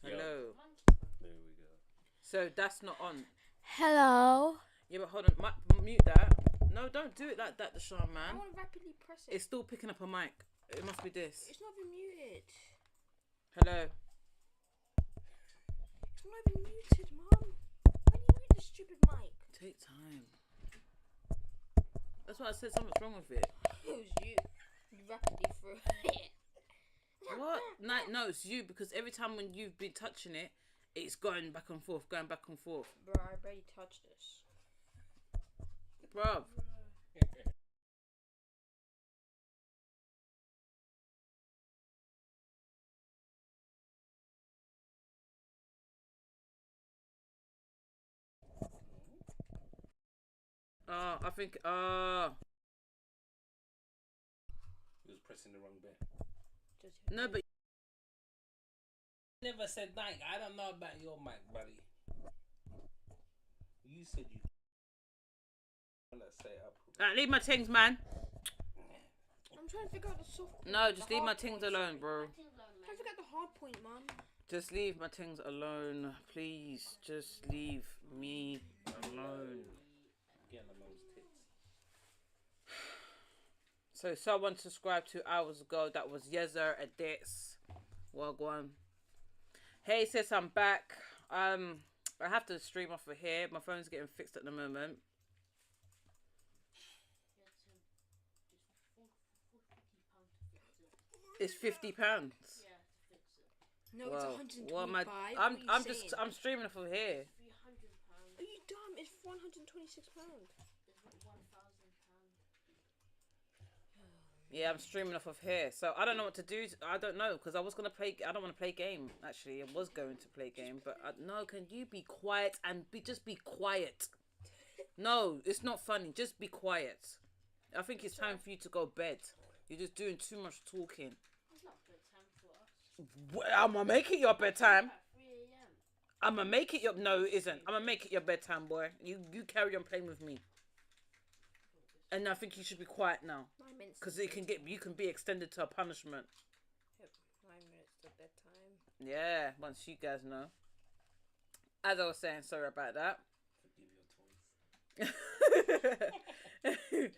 Hello. There we go. So that's not on. Hello. Yeah, but hold on. Mute that. No, don't do it like that, Deshaun, I man. want to rapidly press it. It's still picking up a mic. It must be this. It's not even muted. Hello. It's not even muted, Mum. Why do you mute the stupid mic? Take time. That's why I said something's wrong with it. It was you. You rapidly threw it. What? No, it's you because every time when you've been touching it, it's going back and forth, going back and forth. Bro, I barely touched this. Bruv. I think, He was pressing the wrong bit. no, but Never said Nike. I don't know about your mic, buddy. You said you. Let's say up. leave my things, man. I'm trying to figure out the soft. No, just the leave my hard things points. alone, bro. I'm trying to figure out the hard point, Mum. Just leave my things alone, please. Just leave me alone. Get on the mum's tits. So someone subscribed 2 hours ago. That was Yezer Edits. Wagwan. Hey sis, I'm back. I have to stream off of here. My phone's getting fixed at the moment. It's £50. No, it's 125. What am I? What are you saying? I'm streaming off of here. Are you dumb? It's £126. Yeah, I'm streaming off of here. So I don't know what to do. I don't know because I was gonna play. I don't want to play game. Actually, I was going to play game, but no. Can you be quiet and just be quiet? No, it's not funny. Just be quiet. I think it's time for you to go bed. You're just doing too much talking. It's not bedtime for us. Well, I'm gonna make it your bedtime. At 3 a.m. I'm gonna make it your. No, it isn't. I'm gonna make it your bedtime, boy. You carry on playing with me. And I think you should be quiet now. 9 minutes. Because you can be extended to a punishment. Yep, 9 minutes to bedtime. Yeah, once you guys know. As I was saying, sorry about that. Forgive your toys.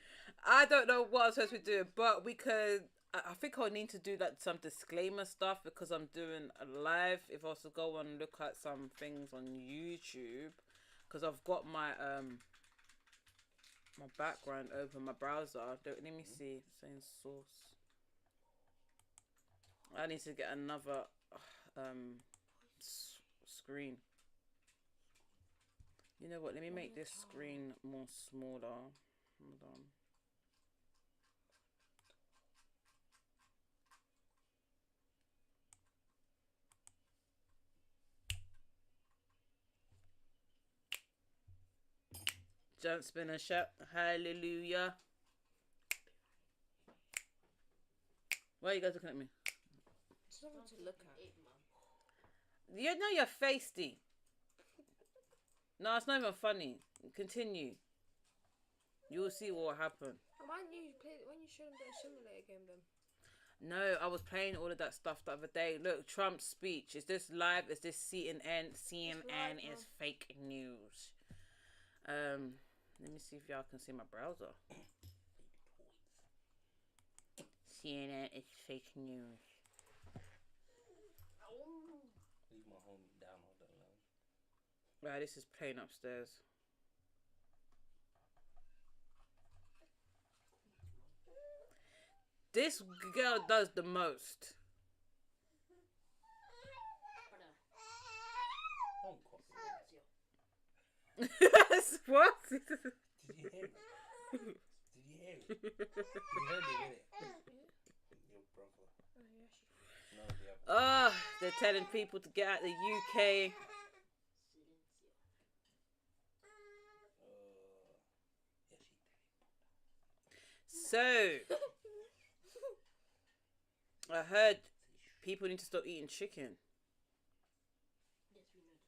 I don't know what I'm supposed to be doing, but we could. I think I'll need to do like some disclaimer stuff because I'm doing a live. If I was to go and look at some things on YouTube, because I've got my background open, my browser. Let me see. Saying source. I need to get another screen. You know what? Let me make this screen more smaller. Hold on. Jump, spin, and shout. Hallelujah. Why are you guys looking at me? It's something to look at. You know you're feisty. No, it's not even funny. Continue. You will see what will happen. Why don't you show them the simulator game then? No, I was playing all of that stuff the other day. Look, Trump's speech. Is this live? Is this CNN? CNN live, is fake news. Let me see if y'all can see my browser. CNN is fake news. Leave my homie down on the lounge. Right, this is playing upstairs. This girl does the most. Don't copy. What? Did you hear it? Did you hear it? You heard it, innit? Your brother. No, the other. They're telling people to get out the UK. So, I heard people need to stop eating chicken. Yes, we know.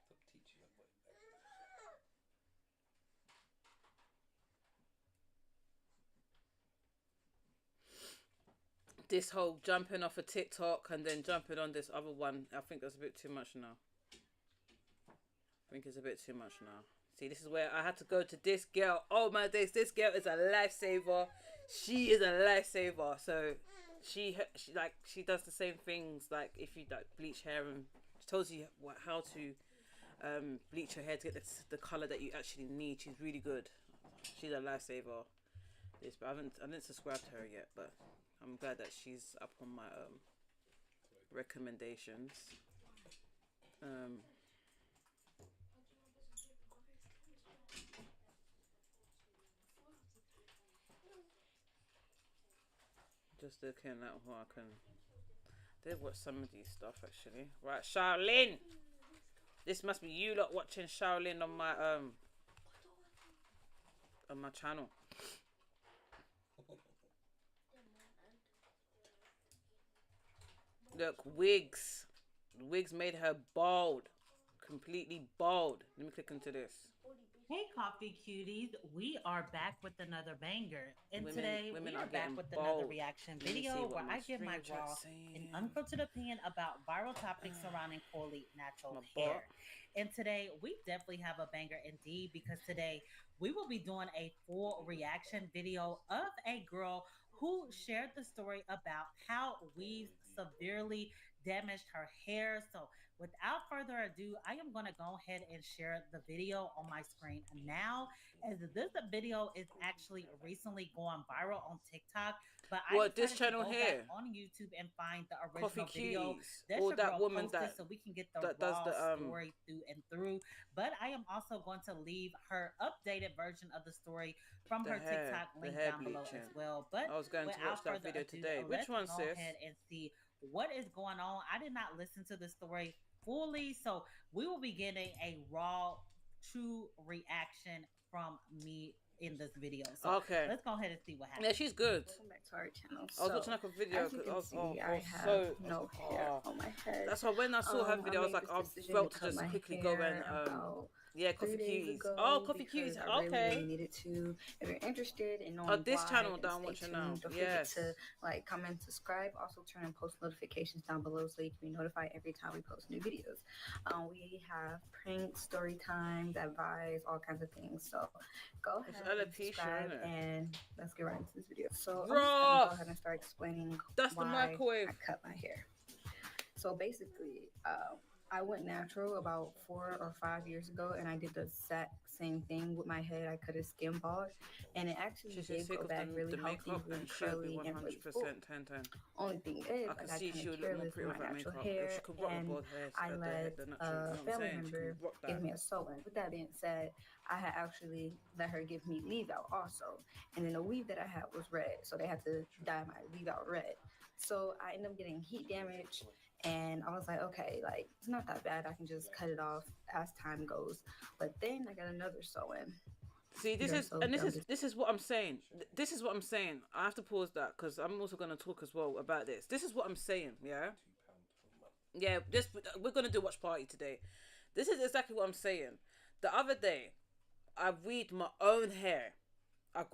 Stop teaching them what this whole jumping off a TikTok and then jumping on this other one. I think that's a bit too much now. I think it's a bit too much now. See, this is where I had to go to this girl. Oh my days, this girl is a lifesaver. She is a lifesaver. So she does the same things. Like if you like bleach hair, and she tells you how to bleach your hair to get the color that you actually need. She's really good. She's a lifesaver. This, but I didn't subscribe to her yet, but I'm glad that she's up on my recommendations. Just looking at what I can. Did watch some of these stuff actually. Right, Shaolin. This must be you lot watching Shaolin on my channel. Look, wigs. Wigs made her bald. Completely bald. Let me click into this. Hey, coffee cuties. We are back with another banger. And today we women are are back getting with bold. another reaction Let me see video what where my I give my screen raw chat's saying. and unfiltered opinion about viral topics surrounding Coley natural My hair. butt. And today we definitely have a banger indeed, because today we will be doing a full reaction video of a girl who shared the story about how weaves severely damaged her hair. So without further ado, I am going to go ahead and share the video on my screen now, as this video is actually recently going viral on TikTok. But What, I this decided to channel go here? back on YouTube and find the Coffee original video Cuties. that Or your that girl woman posted, that so we can get the that does raw the story through and through. But I am also going to leave her updated version of the story from her TikTok link hair down below bleaching. as well. But I was going to watch without that further video ado, today. Which let's one, go sis? ahead and see what is going on. I did not listen to the story fully, so we will be getting a raw, true reaction from me in this video. So Okay. let's go ahead and see what happens. Yeah, she's good. Welcome back to our channel. I was watching like a video. As you can I was, see, I I was have so, no hair on my head. That's why when I saw her video, I was made like, I this decision felt to cut just my quickly go and hair about yeah, 3 Coffee days Cuties. ago Oh, Coffee because Cuties. I really, Okay. really needed to. If you're interested in knowing Oh, this why, channel then that I'm stay watching tuned. now. Don't Yes. forget to like, comment, subscribe. Also turn on post notifications down below so you can be notified every time we post new videos. We have pranks, story times, advice, all kinds of things. So go It's ahead and alopecia, subscribe, innit? and let's get right into this video. So I'm just Raw. gonna go ahead and start explaining That's the why microwave. I cut my hair. So basically, I went natural about 4 or 5 years ago, and I did the exact same thing with my head. I cut it skin bald, and it actually She's did sick grow of back really the healthy, makeup, really and she'll be curly, and really full. 100% 10-10. Only thing is, I I can got see kind she of would look more careless pretty with with my that natural makeup. hair, She could rock the and bald hair. I the let natural, you know a what I'm family saying? She member can rock give that. me a sew-in. With that being said, I had actually let her give me leave out also, and then the weave that I had was red, so they had to dye my leave out red. So I ended up getting heat damage, and I was like, okay, like it's not that bad. I can just cut it off as time goes. But then I got another sew-in. See, this is what I'm saying. This is what I'm saying. I have to pause that because I'm also gonna talk as well about this. This is what I'm saying. Yeah. Yeah. We're gonna do a watch party today. This is exactly what I'm saying. The other day, I weaved my own hair. I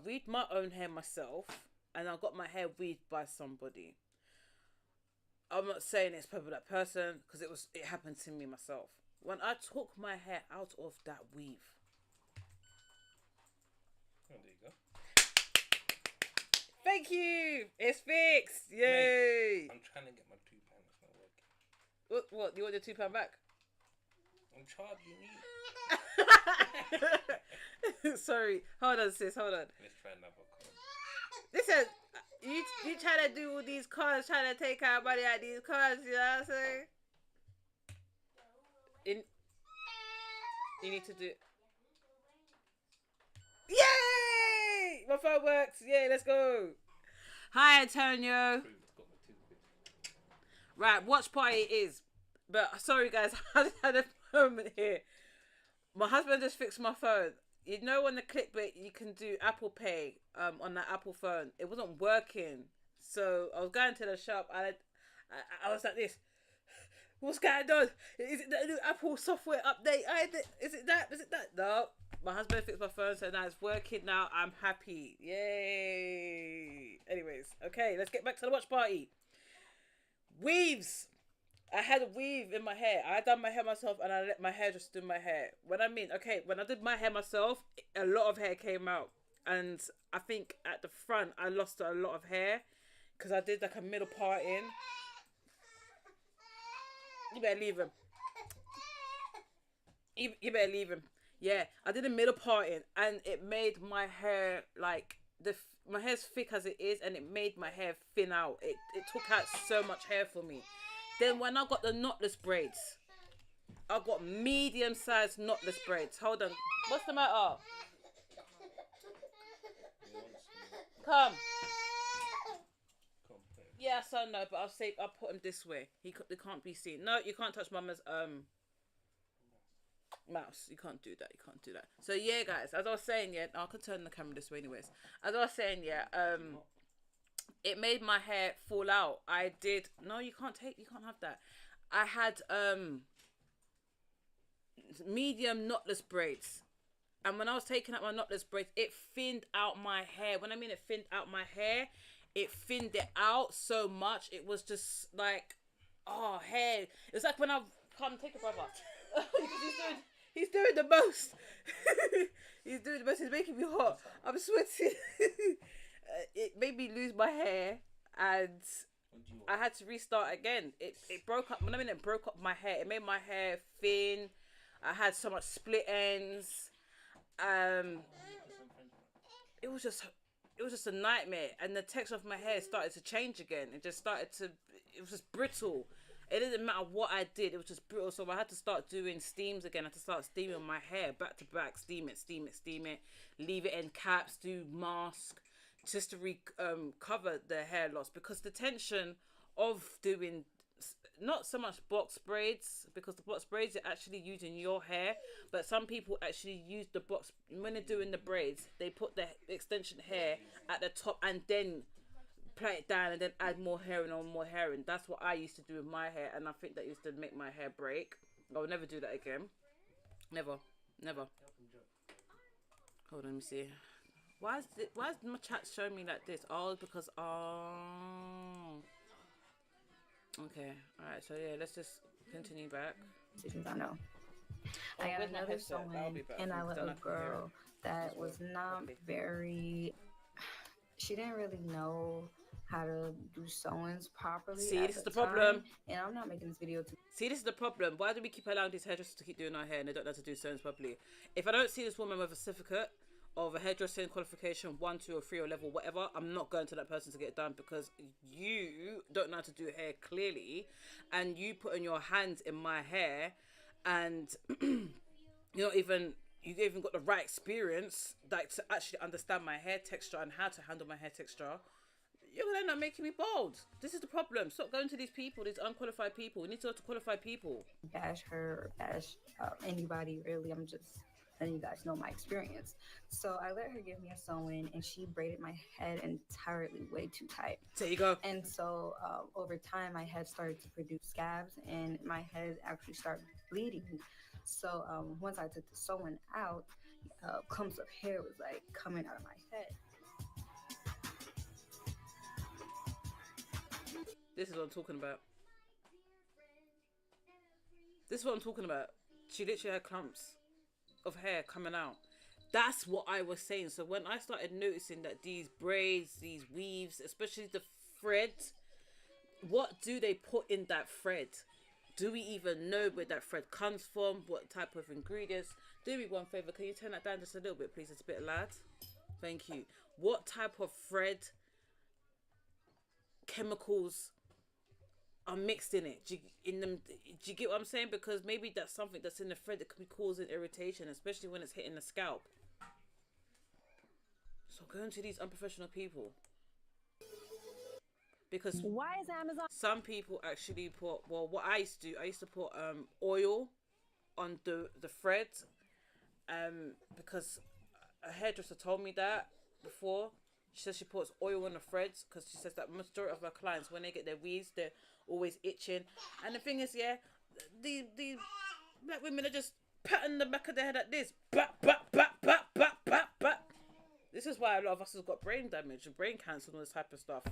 weaved my own hair myself, and I got my hair weaved by somebody. I'm not saying it's probably that person because it happened to me myself. When I took my hair out of that weave. Oh, there you go. Thank you. It's fixed. Yay. Mate, I'm trying to get my £2. It's not working. What? You want your £2 back? I'm charging you. Sorry. Hold on, sis. Hold on. Let's try another call. Listen, you trying to do all these cars, trying to take our money out these cars, you know what I'm saying? You need to do... Yay! My phone works. Yay, let's go. Hi, Antonio. Right, watch party it is. But sorry, guys, I just had a moment here. My husband just fixed my phone. You know, on the clickbait, you can do Apple Pay on the Apple phone. It wasn't working. So I was going to the shop. I was like this. What's going on? Is it the new Apple software update? Is it that? No. My husband fixed my phone, so now it's working now. I'm happy. Yay. Anyways, okay, let's get back to the watch party. Weaves. I had a weave in my hair. I done my hair myself and I let my hair just do my hair. When I did my hair myself, a lot of hair came out. And I think at the front, I lost a lot of hair because I did like a middle part in. You better leave him. You better leave him. Yeah, I did a middle part in and it made my hair like my hair's thick as it is and it made my hair thin out. It took out so much hair for me. Then when I got the knotless braids, I got medium-sized knotless braids. Hold on. What's the matter? Come. Yeah, so no, but I'll put him this way. He can't be seen. No, you can't touch Mama's mouse. You can't do that. You can't do that. So yeah, guys, as I was saying, yeah, I could turn the camera this way, anyways. As I was saying, yeah, it made my hair fall out. I did. No, you can't have that. I had medium knotless braids. And when I was taking out my knotless braids, it thinned out my hair. When I mean it thinned out my hair, it thinned it out so much. It was just like, oh, hair. It was like when I can't take a brother. He's doing the most. He's doing the most. He's making me hot. I'm sweating. It made me lose my hair, and I had to restart again. It broke up. When I mean it broke up my hair, it made my hair thin. I had so much split ends. It was just a nightmare, and the texture of my hair started to change again. It was just brittle. It didn't matter what I did, it was just brittle. So I had to start doing steams again. I had to start steaming my hair back to back, steam it, leave it in caps, do mask, just to cover the hair loss, because the tension of doing not so much box braids, because the box braids are actually using your hair, but some people actually use the box when they're doing the braids. They put the extension hair at the top and then plait it down and then add more hair and more hair, and that's what I used to do with my hair, and I think that used to make my hair break. I will never do that again. Never. Hold on, let me see. Why is my chat showing me like this? Oh, it's because okay, alright, so yeah, let's just continue back. I know. I got another sewing, and I let a girl that was not very. She didn't really know how to do sewings properly. See, this is the problem. And I'm not making this video to. See, this is the problem. Why do we keep allowing these hairdressers to keep doing our hair and they don't know how to do sewings properly? If I don't see this woman with a certificate of a hairdressing qualification 1, 2, or 3 or level whatever, I'm not going to that person to get it done, because you don't know how to do hair clearly, and you putting your hands in my hair, and you even got the right experience like to actually understand my hair texture and how to handle my hair texture. You're gonna end up making me bald. This is the problem. Stop going to these people, these unqualified people. We need to go to qualified people. Bash her, bash anybody really. I'm just letting you guys know my experience. So I let her give me a sew-in, and she braided my head entirely way too tight. There you go. And so over time, my head started to produce scabs, and my head actually started bleeding. So once I took the sewing out, clumps of hair was like coming out of my head. This is what I'm talking about. This is what I'm talking about. She literally had clumps of hair coming out. That's what I was saying. So when I started noticing that these braids, these weaves, especially the thread, what do they put in that thread? Do we even know where that thread comes from? What type of ingredients? Do me one favor, can you turn that down just a little bit, please? It's a bit loud. Thank you. What type of thread, chemicals are mixed in it? Do you get what I'm saying? Because maybe that's something that's in the thread that could be causing irritation, especially when it's hitting the scalp. So going to these unprofessional people, because why is Amazon? Some people actually put, well, what I used to do, I used to put oil on the thread, because a hairdresser told me that before. She says she puts oil on the threads because she says that majority of her clients, when they get their weaves, they're always itching. And the thing is, yeah, the black women are just patting the back of their head like this, bap, bap, bap, why a lot of us has got brain damage and brain cancer and all this type of stuff,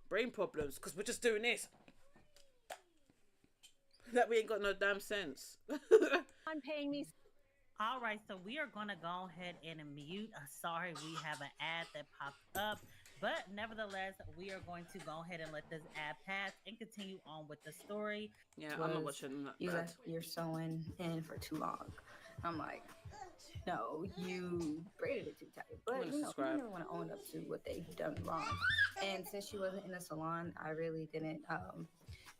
brain problems, because we're just doing this. That we ain't got no damn sense. I'm paying me. All right, so we are going to go ahead and mute. Sorry, we have an ad that popped up, but nevertheless, we are going to go ahead and let this ad pass and continue on with the story. Yeah, I'm not Was watching that. you Bad. left your sewing in for too long. I'm like, no, you braided it too tight. But gonna you know, subscribe. people never want to own up to what they've done wrong. And since she wasn't in the salon, I really didn't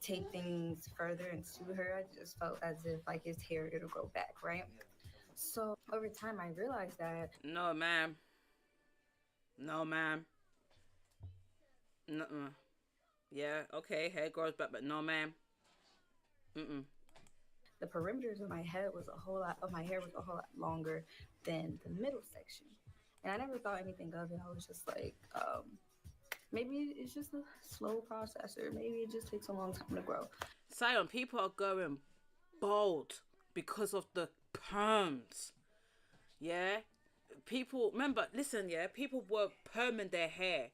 take things further and sue her. I just felt as if like his hair it'll grow back, right? So over time, I realized that No, ma'am. No, ma'am. Nuh-uh. Yeah, okay, hair grows back, but no, ma'am. Mm-mm. the perimeters of my head was a whole lot of my hair was a whole lot longer than the middle section. And I never thought anything of it. I was just like, maybe it's just a slow process, or maybe it just takes a long time to grow. Sion, people are going bald because of the perms. Yeah? People, remember, listen, yeah? People were perming their hair,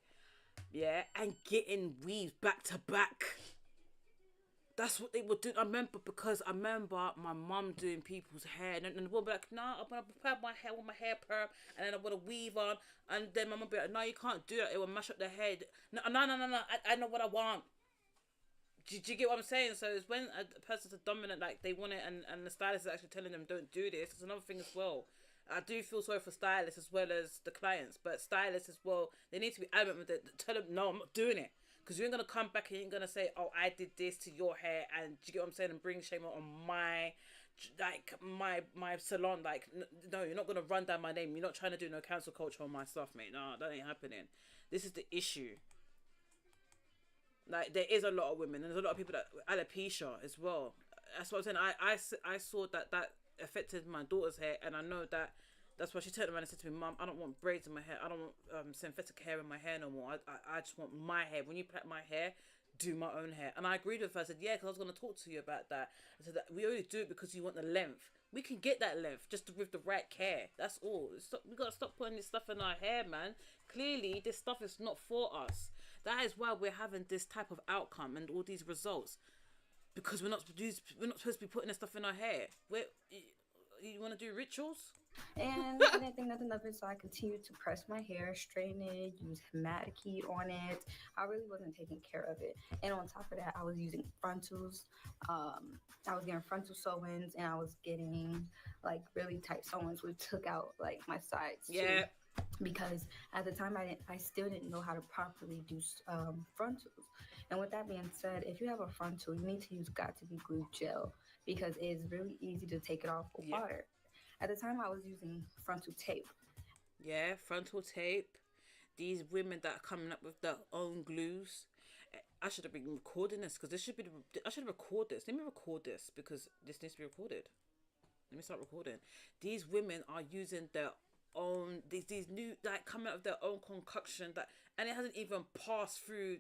yeah? And getting weaves back to back. That's what they would do. I remember my mum doing people's hair, and the woman be like, "No, I'm gonna prepare my hair with my hair perm, and then I'm gonna weave on." And then my mum be like, "No, you can't do that. It will mash up the head." No. I know what I want. Do you get what I'm saying? So it's when a person's a dominant, like they want it, and the stylist is actually telling them don't do this. It's another thing as well. I do feel sorry for stylists as well as the clients, but stylists as well, they need to be adamant with it. Tell them, no, I'm not doing it. Because you ain't going to come back and you ain't going to say, oh, I did this to your hair, and do you get what I'm saying, and bring shame on my, like, my salon. Like, no, you're not going to run down my name. You're not trying to do no cancel culture on my stuff, mate. No, that ain't happening. This is the issue. Like, there is a lot of women, and there's a lot of people that alopecia as well. That's what I'm saying. I saw that affected my daughter's hair, and I know that's why she turned around and said to me, "Mum, I don't want braids in my hair. I don't want synthetic hair in my hair no more. I just want my hair. When you plait my hair, do my own hair." And I agreed with her. I said, "Yeah, because I was going to talk to you about that." I said that we only do it because you want the length. We can get that length just with the right care. That's all. We got to stop putting this stuff in our hair, man. Clearly, this stuff is not for us. That is why we're having this type of outcome and all these results. Because we're not supposed to be putting this stuff in our hair. You want to do rituals? And I didn't think nothing of it, so I continued to press my hair, straighten it, use hematiki on it. I really wasn't taking care of it. And on top of that, I was using frontals. I was getting frontal sew-ins, and I was getting like really tight sew-ins, which took out like my sides Yeah. too. Because at the time I still didn't know how to properly do frontals. And with that being said, if you have a frontal, you need to use got to be glue gel, because it's really easy to take it off with water. At the time, I was using frontal tape. Yeah, frontal tape. These women that are coming up with their own glues. I should have been recording this because I should record this. Let me record this because this needs to be recorded. Let me start recording. These women are using their own these new, like, coming up with their own concoction and it hasn't even passed through.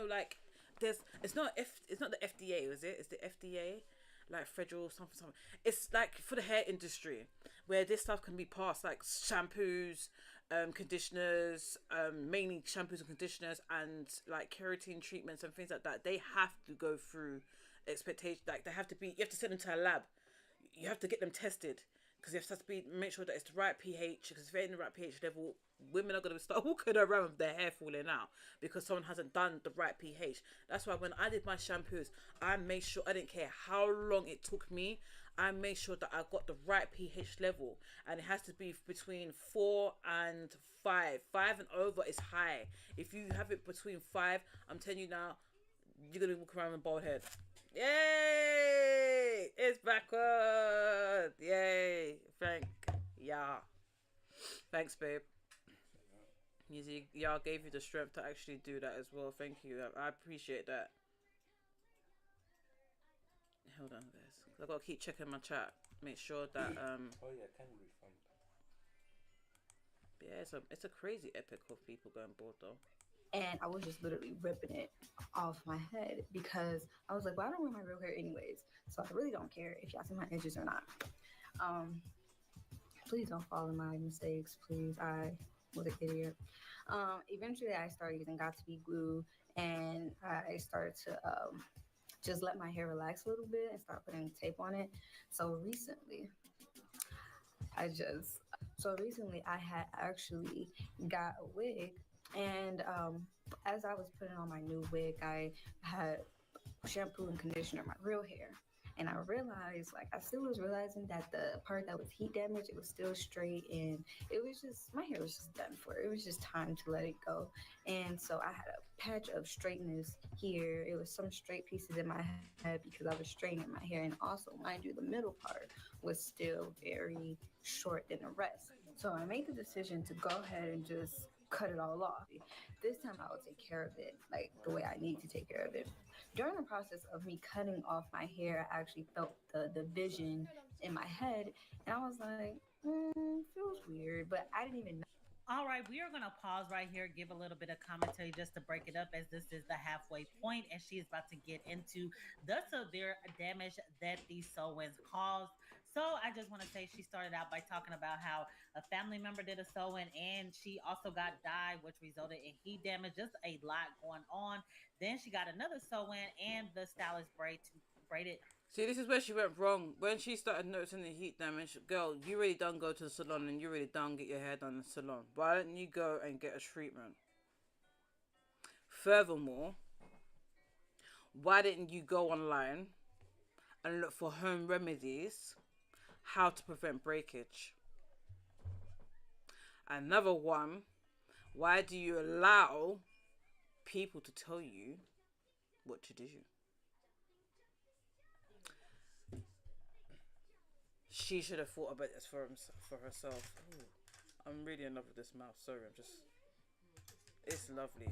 Like it's not the FDA, is it? It's the FDA. Like federal something. It's like for the hair industry where this stuff can be passed, like shampoos, conditioners, mainly shampoos and conditioners, and like keratin treatments and things like that. They have to go through expectation. Like you have to send them to a lab. You have to get them tested because you have to make sure that it's the right pH. Because if they're in the right pH level, women are going to start walking around with their hair falling out because someone hasn't done the right pH. That's why when I did my shampoos, I made sure, I didn't care how long it took me, I made sure that I got the right pH level, and it has to be between 4 and 5. 5 and over is high. If you have it between 5, I'm telling you now, you're going to walk around with a bald head. Yay! It's backward! Yay! Thanks, babe. Y'all gave you the strength to actually do that as well. Thank you. I appreciate that. Hold on, guys. I've got to keep checking my chat. Make sure that Oh yeah, can refund. yeah, it's a crazy epic of people going bald though. And I was just literally ripping it off my head because I was like, well, I don't wear my real hair anyways, so I really don't care if y'all see my edges or not. Please don't follow my mistakes, please. I was an idiot. Eventually, I started using Got to Be glue, and I started to just let my hair relax a little bit and start putting tape on it. So recently, I just recently I had actually got a wig, and as I was putting on my new wig, I had shampoo and conditioner my real hair. And I realized, like, I still was realizing that the part that was heat damaged, it was still straight, and it was just my hair was just done for. It was just time to let it go. And so I had a patch of straightness here. It was some straight pieces in my head because I was straightening my hair, and also, mind you, the middle part was still very short than the rest. So I made the decision to go ahead and just cut it all off. This time I will take care of it like the way I need to take care of it. During the process of me cutting off my hair, I actually felt the vision in my head, and I was like, feels weird, but I didn't even know. All right, we are going to pause right here, give a little bit of commentary just to break it up, as this is the halfway point, and she is about to get into the severe damage that these sew-ins caused. So I just want to say she started out by talking about how a family member did a sew-in, and she also got dyed, which resulted in heat damage. Just a lot going on. Then she got another sew-in, and the stylist braided. See, this is where she went wrong. When she started noticing the heat damage, girl, you really done go to the salon and you really done get your hair done in the salon. Why don't you go and get a treatment? Furthermore, why didn't you go online and look for home remedies, how to prevent breakage? Another one, why do you allow people to tell you what to do? She should have thought about this for herself. Ooh, I'm really in love with this mouth. Sorry, it's lovely.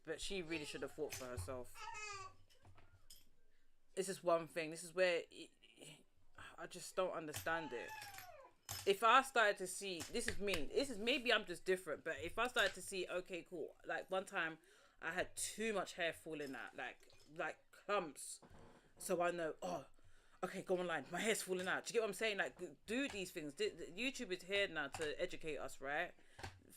But she really should have thought for herself. This is one thing. This is where I just don't understand it. If I started to see, this is maybe I'm just different, but if I started to see, okay, cool. Like one time, I had too much hair falling out, like clumps. So I know, oh, okay, go online. My hair's falling out. Do you get what I'm saying? Like, do these things. YouTube is here now to educate us, right?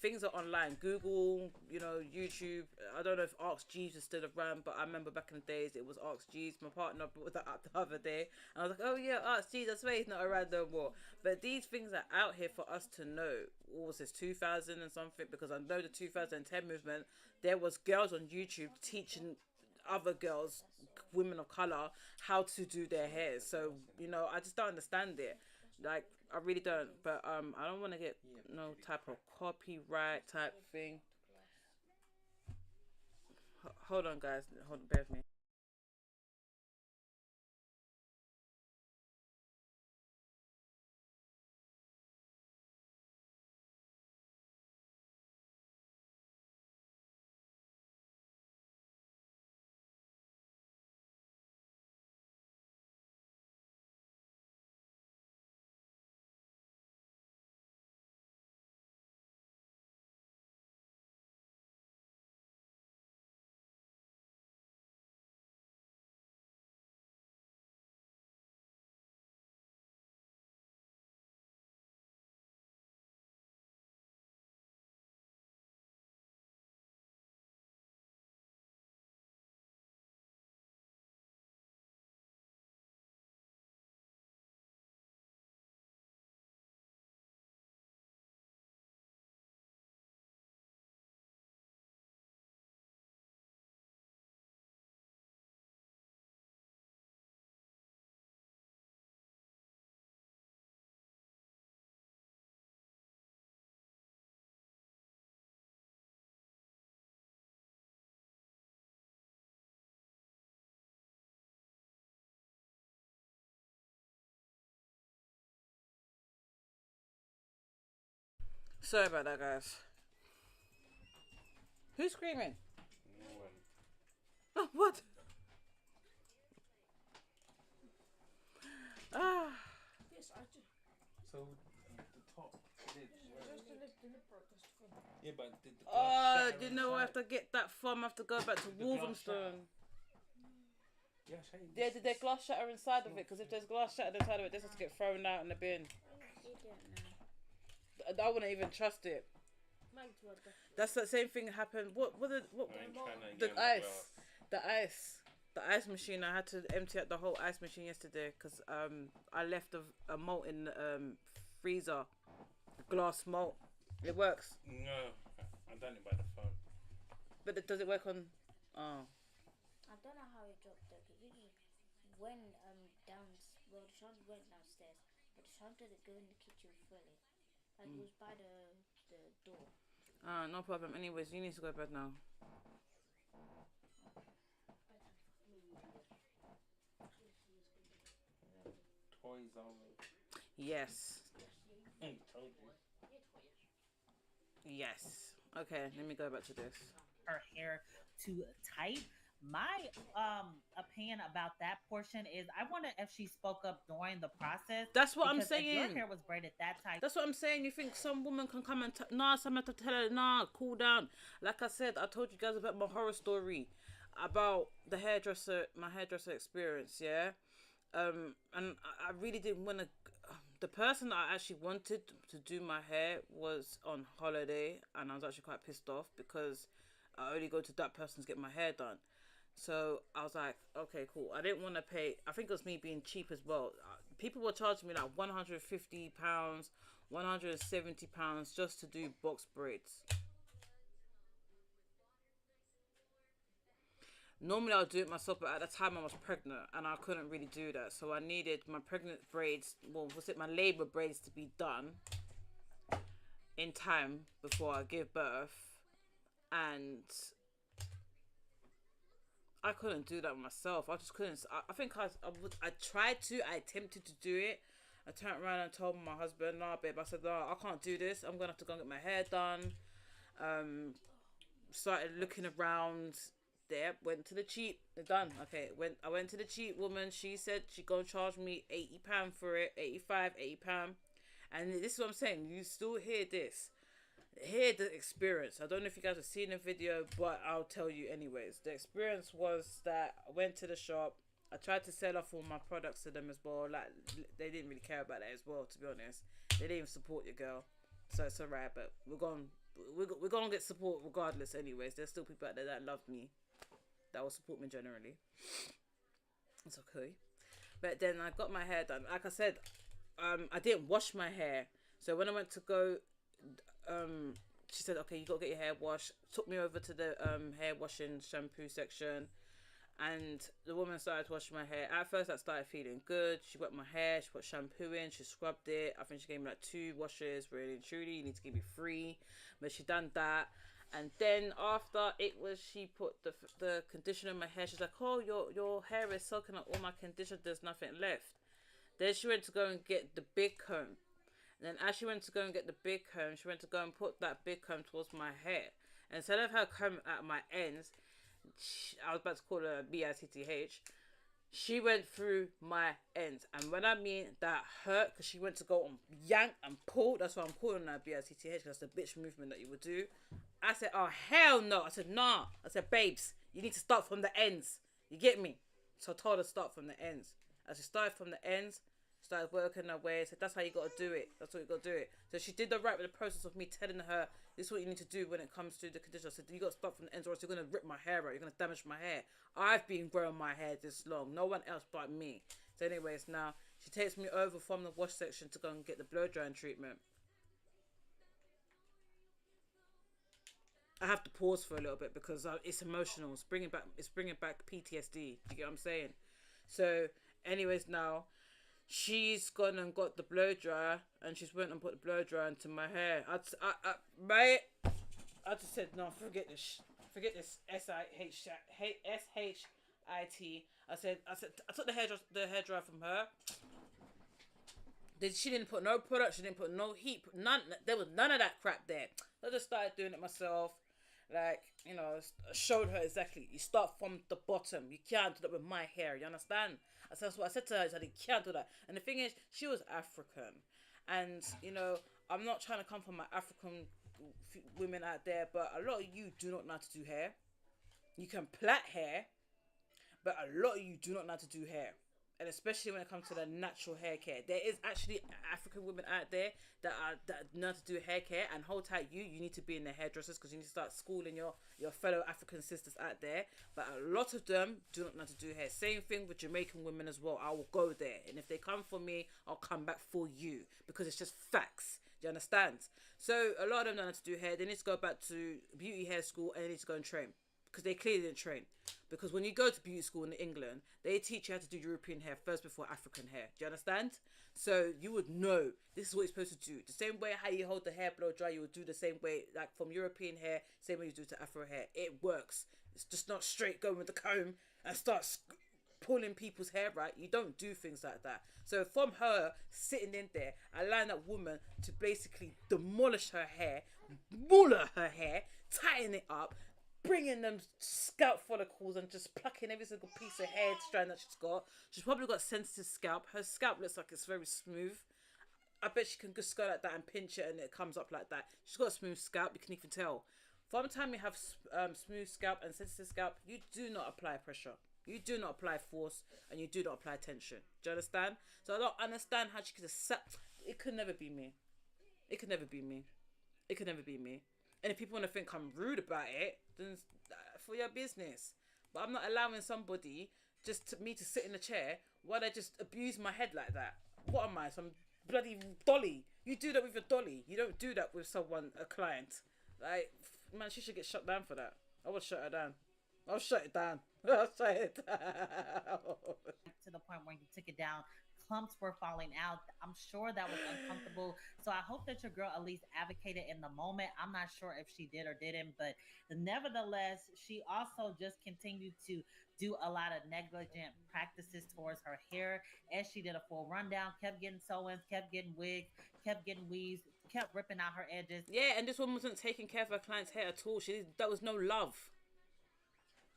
Things are online. Google, YouTube. I don't know if Ask Jeeves is still around, but I remember back in the days it was Ask Jeeves. My partner brought that up the other day. And I was like, oh yeah, Ask Jeeves. I swear he's not around no more. But these things are out here for us to know. What was this, 2000 and something? Because I know the 2010 movement, there was girls on YouTube teaching other girls, women of color, how to do their hair. So I just don't understand it. Like, I really don't. But I don't want to get no type of copyright type thing. Hold on, guys. Hold on, bear with me. Sorry about that, guys. Who's screaming? No one. Oh, what? Ah. Yes, I do. So the top did. Just the lip broke. That's the thing. Yeah, but did the glass Oh, shatter do you know where I have inside? to get that from? I have to go back to The glass Wolverhampton. Yeah, shame. Yeah, did there glass shatter inside of it? Because if there's glass shattered inside of it, this has to get thrown out in the bin. You don't know. I wouldn't even trust it. That's the same thing that happened. What I ain't trying to the get my ice, the ice machine. I had to empty out the whole ice machine yesterday because I left a malt in the freezer, glass malt. It works, No, I done it by the phone. but does it work on? Oh, I don't know how it dropped there because we just went down. Well, the shunt went downstairs, but the shunt didn't go in the kitchen fully. Like it was by the door. no problem. Anyways, you need to go to bed now. Toys only. Yes, Ain't told you. yes. Okay, let me go back to this. Her hair too tight. My opinion about that portion is I wonder if she spoke up during the process. That's what I'm because if your saying. hair was braided that tight. That's what I'm saying. You think some woman can come and nah? Someone have to tell her nah, cool down. Like I said, I told you guys about my horror story about the hairdresser, my hairdresser experience. Yeah, and I really didn't want to. The person that I actually wanted to do my hair was on holiday, and I was actually quite pissed off because I only go to that person to get my hair done. So I was like, okay, cool. I didn't want to pay. I think it was me being cheap as well. People were charging me like £150, £170 just to do box braids. Normally I'll do it myself, but at the time I was pregnant and I couldn't really do that. So I needed my pregnant braids, my labor braids to be done in time before I give birth. And I couldn't do that myself. I just couldn't. I think I attempted to do it. I turned around and told my husband, nah, babe, I said, no, I can't do this. I'm going to have to go and get my hair done. Started looking around. There, went to the cheap. They're done. Okay, I went to the cheap woman. She said she gonna charge me £80 for it, £85. And this is what I'm saying. You still hear this. Hear the experience. I don't know if you guys have seen the video, but I'll tell you anyways. The experience was that I went to the shop. I tried to sell off all my products to them as well. Like, they didn't really care about that as well, to be honest. They didn't even support your girl, so it's alright. But we're gonna get support regardless. Anyways, there's still people out there that love me, that will support me generally. It's okay. But then I got my hair done. Like I said, I didn't wash my hair. So when I went to go, she said, okay, you got to get your hair washed. Took me over to the hair washing shampoo section. And the woman started washing my hair. At first, I started feeling good. She wet my hair. She put shampoo in. She scrubbed it. I think she gave me like 2 washes. Really and truly, you need to give me 3. But she done that. And then after it was, she put the conditioner in my hair. She's like, oh, your hair is soaking up all my conditioner. There's nothing left. Then she went to go and get the big comb. And then as she went to go and get the big comb, she went to go and put that big comb towards my hair. And instead of her combing at my ends, I was about to call her BITTH. She went through my ends. And when I mean that hurt, because she went to go and yank and pull. That's why I'm calling her BITTH, because that's the bitch movement that you would do. I said, oh, hell no. I said, nah. I said, babes, you need to start from the ends. You get me? So I told her to start from the ends. As she started from the ends, started working her way. I said, that's how you got to do it. That's what you got to do it. So she did the right with the process of me telling her, this is what you need to do when it comes to the conditioner. I said, you got to start from the ends or else you're going to rip my hair out. You're going to damage my hair. I've been growing my hair this long. No one else but me. So anyways, now she takes me over from the wash section to go and get the blow drying treatment. I have to pause for a little bit because it's emotional. It's bringing back PTSD. You get what I'm saying? So, anyways, now she's gone and got the blow dryer, and she's went and put the blow dryer into my hair. I just said no. Forget this. Forget this. SHIT. I said I took the hair dryer from her. She didn't put no product. She didn't put no heat. None. There was none of that crap there. I just started doing it myself. Like, you know, I showed her exactly. You start from the bottom. You can't do that with my hair. You understand? That's what I said to her. I said, you can't do that. And the thing is, she was African. And, you know, I'm not trying to come from my African women out there, but a lot of you do not know how to do hair. You can plait hair, but a lot of you do not know how to do hair. And especially when it comes to the natural hair care, there is actually African women out there that know how to do hair care. And hold tight, you need to be in the hairdressers, because you need to start schooling your fellow African sisters out there. But a lot of them do not know how to do hair. Same thing with Jamaican women as well. I will go there, and if they come for me, I'll come back for you, because it's just facts. Do you understand? So a lot of them don't know how to do hair. They need to go back to beauty hair school, and they need to go and train, because they clearly didn't train. Because when you go to beauty school in England, they teach you how to do European hair first before African hair. Do you understand? So you would know this is what you're supposed to do. The same way how you hold the hair blow dry, you would do the same way, like from European hair, same way you do to Afro hair. It works. It's just not straight going with the comb and start pulling people's hair right. You don't do things like that. So from her sitting in there, allowing that woman to basically demolish her hair, muller her hair, tighten it up, bringing them scalp follicles and just plucking every single piece of hair strand that she's got. She's probably got sensitive scalp. Her scalp looks like it's very smooth. I bet she can just go like that and pinch it and it comes up like that. She's got a smooth scalp. You can even tell. From the time you have smooth scalp and sensitive scalp, you do not apply pressure. You do not apply force, and you do not apply tension. Do you understand? So I don't understand how she could accept. It could never be me. It could never be me. It could never be me. And if people want to think I'm rude about it, then for your business. But I'm not allowing somebody me to sit in a chair while they just abuse my head like that. What am I, some bloody dolly? You do that with your dolly. You don't do that with someone, a client. Like, man, she should get shut down for that. I would shut her down. I'll shut it down. I'll shut it down. To the point where you took it down, clumps were falling out. I'm sure that was uncomfortable. So I hope that your girl at least advocated in the moment. I'm not sure if she did or didn't, but nevertheless, she also just continued to do a lot of negligent practices towards her hair. As she did a full rundown, kept getting sew-ins, kept getting wigs, kept getting weaves, kept ripping out her edges. Yeah, and this woman wasn't taking care of her client's hair at all. There was no love.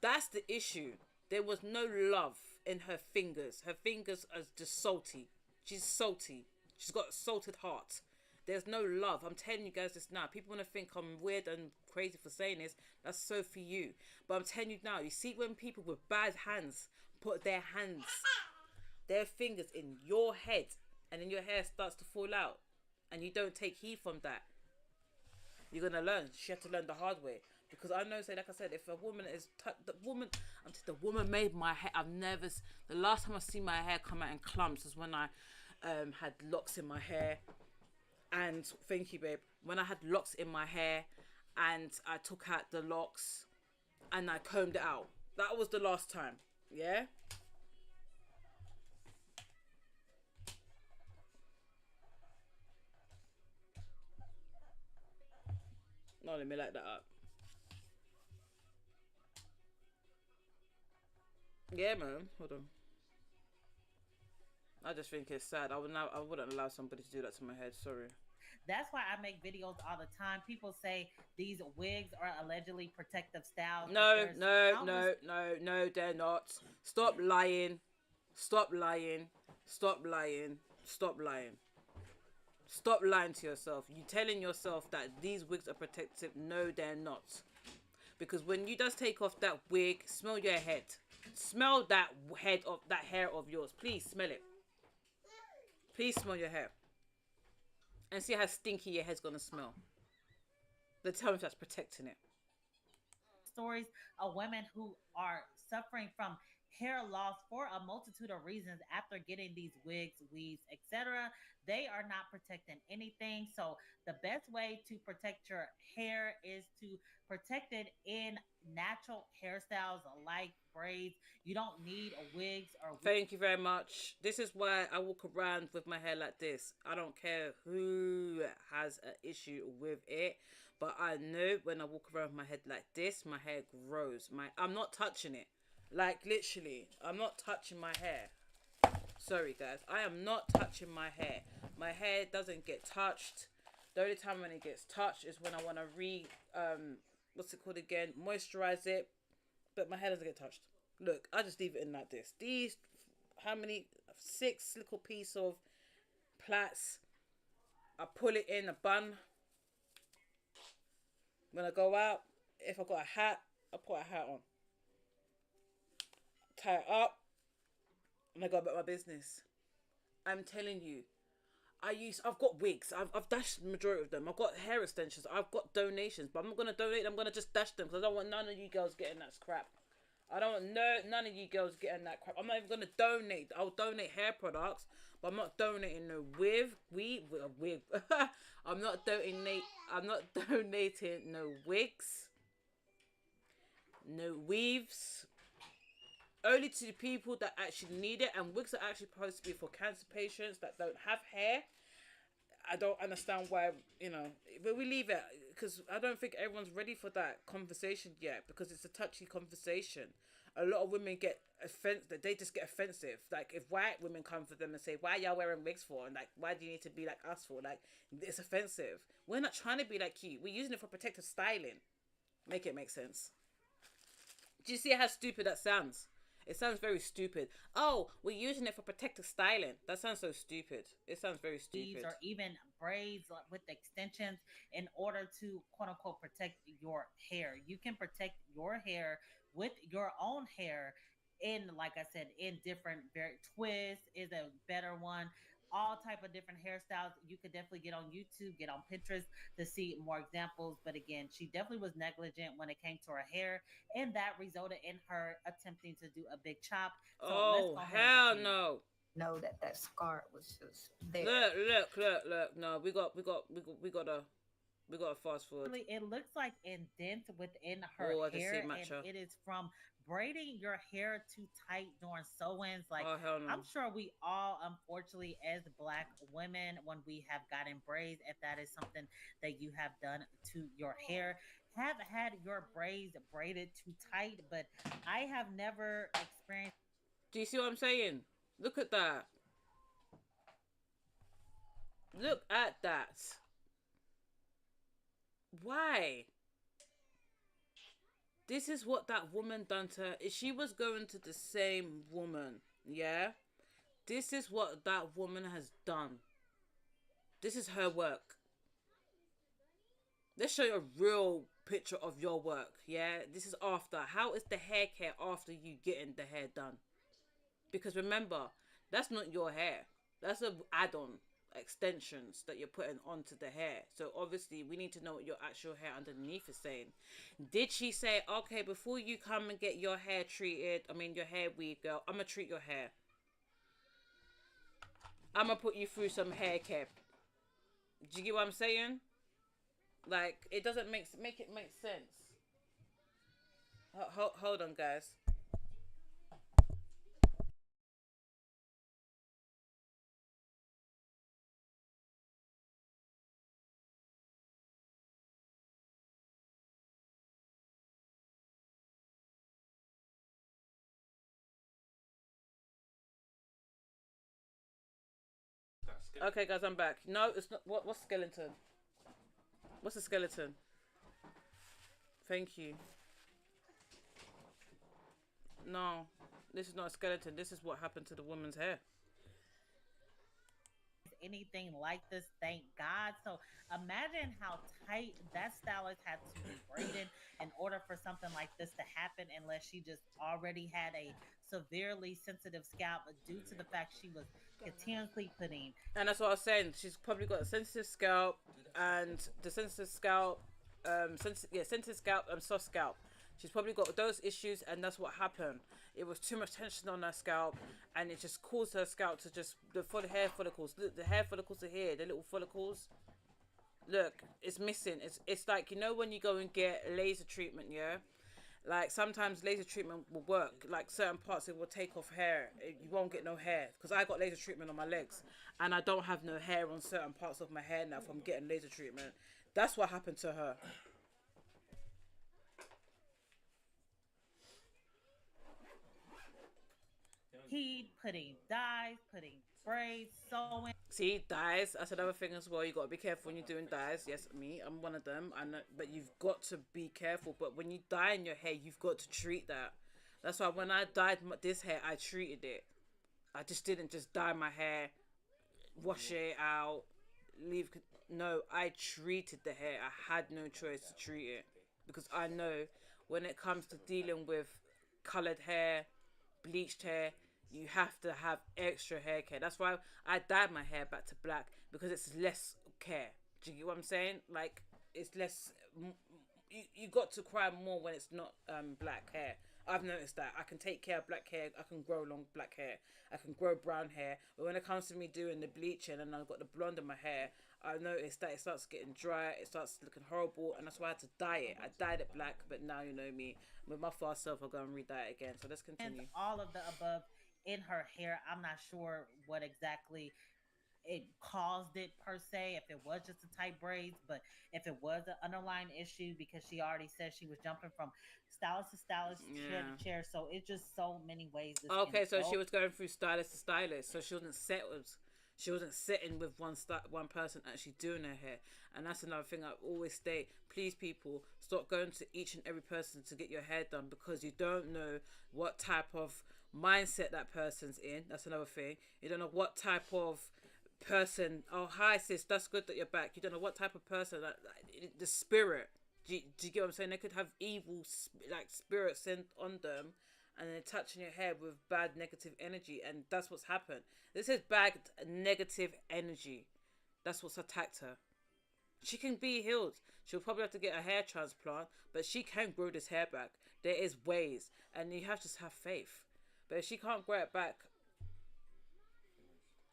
That's the issue. There was no love in her fingers. Her fingers are just salty. She's salty. She's got a salted heart. There's no love. I'm telling you guys this now. People want to think I'm weird and crazy for saying this. That's so for you. But I'm telling you now. You see when people with bad hands put their fingers in your head, and then your hair starts to fall out, and you don't take heed from that, you're going to learn. She had to learn the hard way. Because I know, say, like I said, if a woman is the woman made my hair. The last time I see my hair come out in clumps was when I had locks in my hair. And thank you, babe. When I had locks in my hair and I took out the locks and I combed it out. That was the last time. Yeah. No, let me light that up. Yeah, man. Hold on. I just think it's sad. I wouldn't allow somebody to do that to my head. Sorry. That's why I make videos all the time. People say these wigs are allegedly protective styles. No, they're not. Stop lying. Stop lying. Stop lying. Stop lying. Stop lying to yourself. You telling yourself that these wigs are protective. No, they're not. Because when you just take off that wig, smell your head. Smell that hair of yours. Please smell it. Please smell your hair. And see how stinky your head's gonna smell. Then tell me if that's protecting it. Stories of women who are suffering from hair loss for a multitude of reasons after getting these wigs, weaves, etc. They are not protecting anything. So the best way to protect your hair is to protect it in natural hairstyles like braids. You don't need wigs or... Thank you very much. This is why I walk around with my hair like this. I don't care who has an issue with it, but I know when I walk around with my head like this, my hair grows. I'm not touching it. Like, literally, I'm not touching my hair. Sorry, guys. I am not touching my hair. My hair doesn't get touched. The only time when it gets touched is when I want to what's it called again? Moisturize it. But my hair doesn't get touched. Look, I just leave it in like this. These, how many? 6 little piece of plaits. I pull it in a bun. When I go out, if I got a hat, I put a hat on. Tie it up. and I go about my business. I'm telling you, I've got wigs. I've dashed the majority of them. I've got hair extensions. I've got donations, but I'm not gonna donate. I'm gonna just dash them because I don't want none of you girls getting that crap. I don't want none of you girls getting that crap. I'm not even gonna donate. I'll donate hair products, but I'm not donating no wig. I'm not donate. I'm not donating no wigs, no weaves. Only to the people that actually need it, and wigs are actually supposed to be for cancer patients that don't have hair. I don't understand why, but we leave it because I don't think everyone's ready for that conversation yet because it's a touchy conversation. A lot of women get offensive. They just get offensive. Like if white women come for them and say, "Why y'all wearing wigs for?" and like, "Why do you need to be like us for?" Like it's offensive. We're not trying to be like you. We're using it for protective styling. Make it make sense. Do you see how stupid that sounds? It sounds very stupid. Oh, we're using it for protective styling. That sounds so stupid. It sounds very stupid. Or even braids with extensions in order to quote unquote protect your hair. You can protect your hair with your own hair in, like I said, in different very twist is a better one. All type of different hairstyles. You could definitely get on YouTube, get on Pinterest to see more examples. But again, she definitely was negligent when it came to her hair, and that resulted in her attempting to do a big chop. So oh hell no! Know that that scar was just there. Look. No, we gotta fast forward. It looks like indents within her hair, and it is from braiding your hair too tight during sew-ins. Like, oh, hell no. I'm sure we all, unfortunately, as Black women, when we have gotten braids, if that is something that you have done to your hair, have had your braids braided too tight, but I have never experienced. Do you see what I'm saying? Look at that. Look at that. Why? This is what that woman done to her. If she was going to the same woman, yeah? This is what that woman has done. This is her work. Let's show you a real picture of your work, yeah? This is after. How is the hair care after you getting the hair done? Because remember, that's not your hair. That's an add-on. Extensions that you're putting onto the hair. So obviously we need to know what your actual hair underneath is saying. Did she say, okay, before you come and get your hair treated, your hair weave, girl, I'm gonna treat your hair. I'm gonna put you through some hair care. Do you get what I'm saying? Like, it doesn't make it make sense. Hold on, guys. Okay, guys, I'm back. No, it's not. What's skeleton? What's a skeleton? Thank you. No, this is not a skeleton. This is what happened to the woman's hair. Anything like this, thank God. So imagine how tight that stylist had to be braided in order for something like this to happen, unless she just already had a severely sensitive scalp due to the fact she was continuously putting. And that's what I was saying. She's probably got a sensitive scalp, and the sensitive scalp, sensitive scalp and soft scalp. She's probably got those issues, and that's what happened. It was too much tension on her scalp, and it just caused her scalp to just the hair follicles. Look, the hair follicles are here. The little follicles. Look, it's missing. It's like, when you go and get laser treatment, yeah. Like sometimes laser treatment will work. Like certain parts it will take off hair. You won't get no hair because I got laser treatment on my legs, and I don't have no hair on certain parts of my hair now from getting laser treatment. That's what happened to her. He putting dyes, putting braids, sewing. See, dyes. That's another thing as well. You gotta be careful when you're doing dyes. Yes, I'm one of them. I know, but you've got to be careful. But when you dye in your hair, you've got to treat that. That's why when I dyed this hair, I treated it. I just didn't just dye my hair, wash it out, leave. No, I treated the hair. I had no choice to treat it because I know when it comes to dealing with colored hair, bleached hair, You have to have extra hair care. That's why I dyed my hair back to black, because it's less care. Do you get what I'm saying? Like, it's less. You got to cry more when it's not black hair. I've noticed that I can take care of black hair. I can grow long black hair. I can grow brown hair. But when it comes to me doing the bleaching and I've got the blonde in my hair, I noticed that it starts getting dry. It starts looking horrible, and that's why I had to dye it. I dyed it black, but now you know me. With my fast self, I'll go and re-dye it again. So let's And continue. all of the above in her hair. I'm not sure what exactly it caused it per se, if it was just the tight braids, but if it was an underlying issue, because she already said she was jumping from stylist to stylist, chair Yeah. to chair. So it's just so many ways this can Okay, so go. she was going through stylist to stylist, so she wasn't sitting with one person actually doing her hair, and that's another thing I always state. Please, people, stop going to each and every person to get your hair done, because you don't know what type of mindset that person's in. That's another thing. You don't know what type of person. Oh, hi sis, that's good that you're back. You don't know what type of person the spirit. Do you get what I'm saying? They could have evil like spirits sent on them, and then touching your hair with bad negative energy, and that's what's happened. This is bad negative energy. That's what's attacked her. She can be healed. She'll probably have to get a hair transplant, but she can grow this hair back. There is ways, and you have to just have faith. But if she can't grow it back,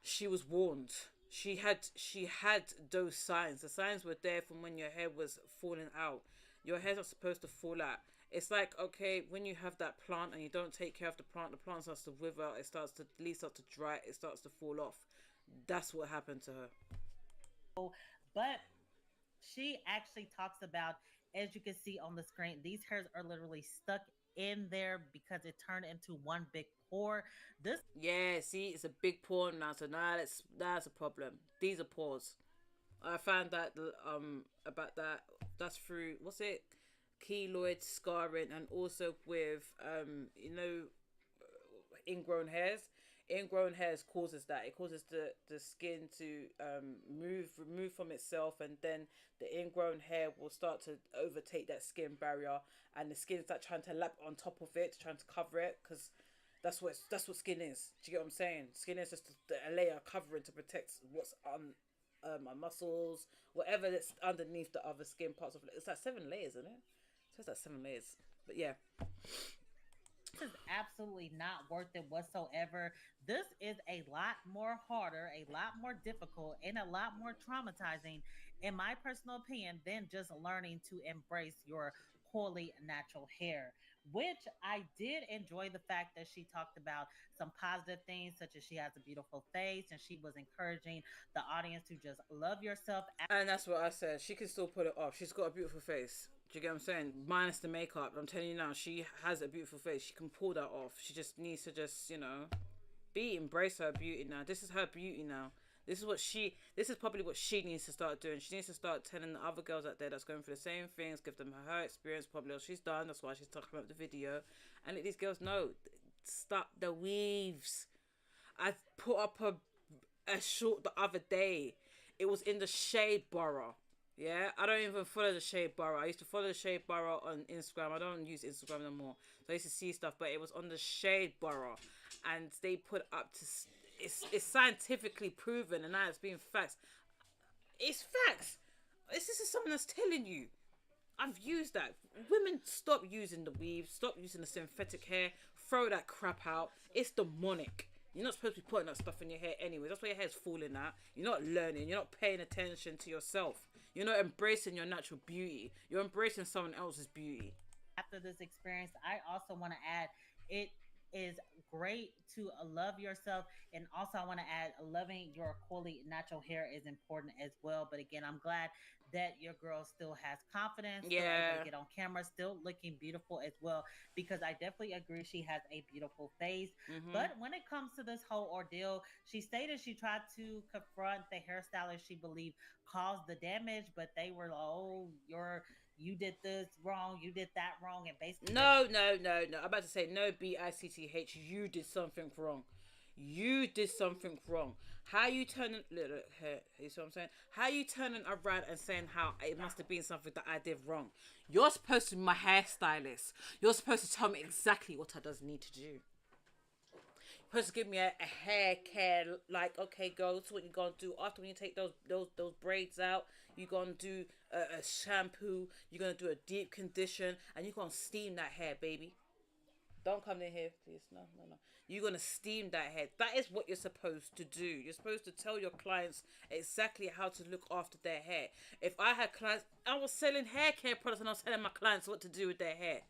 she was warned. She had those signs. The signs were there from when your hair was falling out. Your hair's not supposed to fall out. It's like, okay, when you have that plant and you don't take care of the plant starts to wither, it starts to leaves starts to dry, it starts to fall off. That's what happened to her. But she actually talks about, as you can see on the screen, these hairs are literally stuck in there because it turned into one big pore. This Yeah, see, it's a big pore now, so now that's a problem. These are pores. I found that about that. That's through, what's it, keloid scarring, and also with ingrown hairs. Ingrown hairs causes that. It causes the skin to remove from itself, and then the ingrown hair will start to overtake that skin barrier, and the skin start trying to lap on top of it, trying to cover it, because that's what skin is. Do you get what I'm saying? Skin is just a layer covering to protect what's on my muscles, whatever that's underneath the other skin parts of it. It's like 7 layers, isn't it? So it's like 7 layers. But yeah. is absolutely not worth it whatsoever. This is a lot more harder, a lot more difficult, and a lot more traumatizing, in my personal opinion, than just learning to embrace your coily natural hair. Which I did enjoy the fact that she talked about some positive things, such as she has a beautiful face, and she was encouraging the audience to just love yourself. And that's what I said. She can still put it off. She's got a beautiful face. Do you get what I'm saying? Minus the makeup. I'm telling you now, she has a beautiful face. She can pull that off. She just needs to embrace her beauty now. This is her beauty now. This is probably what she needs to start doing. She needs to start telling the other girls out there that's going through the same things, give them her experience, probably what she's done. That's why she's talking about the video. And let these girls know, stop the weaves. I put up a short the other day. It was in the Shade Borough. Yeah, I don't even follow the Shade Borough. I used to follow the Shade Borough on Instagram. I don't use Instagram no more. So I used to see stuff, but it was on the Shade Borough, and they put up to it's scientifically proven, and now it's being facts. It's facts. This is something that's telling you. I've used that. Women, stop using the weave. Stop using the synthetic hair. Throw that crap out. It's demonic. You're not supposed to be putting that stuff in your hair anyway. That's why your hair's falling out. You're not learning. You're not paying attention to yourself. You're not embracing your natural beauty. You're embracing someone else's beauty. After this experience, I also want to add, it is great to love yourself, and also I want to add, loving your coily natural hair is important as well. But again, I'm glad that your girl still has confidence, still able Yeah. to get on camera, still looking beautiful as well, because I definitely agree she has a beautiful face. Mhm. But when it comes to this whole ordeal, she stated she tried to confront the hairstylist she believed caused the damage, but they were like, oh, you did this wrong, you did that wrong, and basically No, no, no, no. I'm about to say no. BICTH. You did something wrong. You did something wrong. How you turning? Look, here. You see what I'm saying? How you turning around and saying how it must have been something that I did wrong? You're supposed to be my hairstylist. You're supposed to tell me exactly what I does need to do. supposed to give me a hair care. Like, okay, girl, this is what you're gonna do after when you take those braids out. You're gonna do a shampoo. You're gonna do a deep condition, and you're gonna steam that hair, baby. Don't come in here, please. No, no, no. You're gonna steam that head. That is what you're supposed to do. You're supposed to tell your clients exactly how to look after their hair. If I had clients, I was selling hair care products and I was telling my clients what to do with their hair.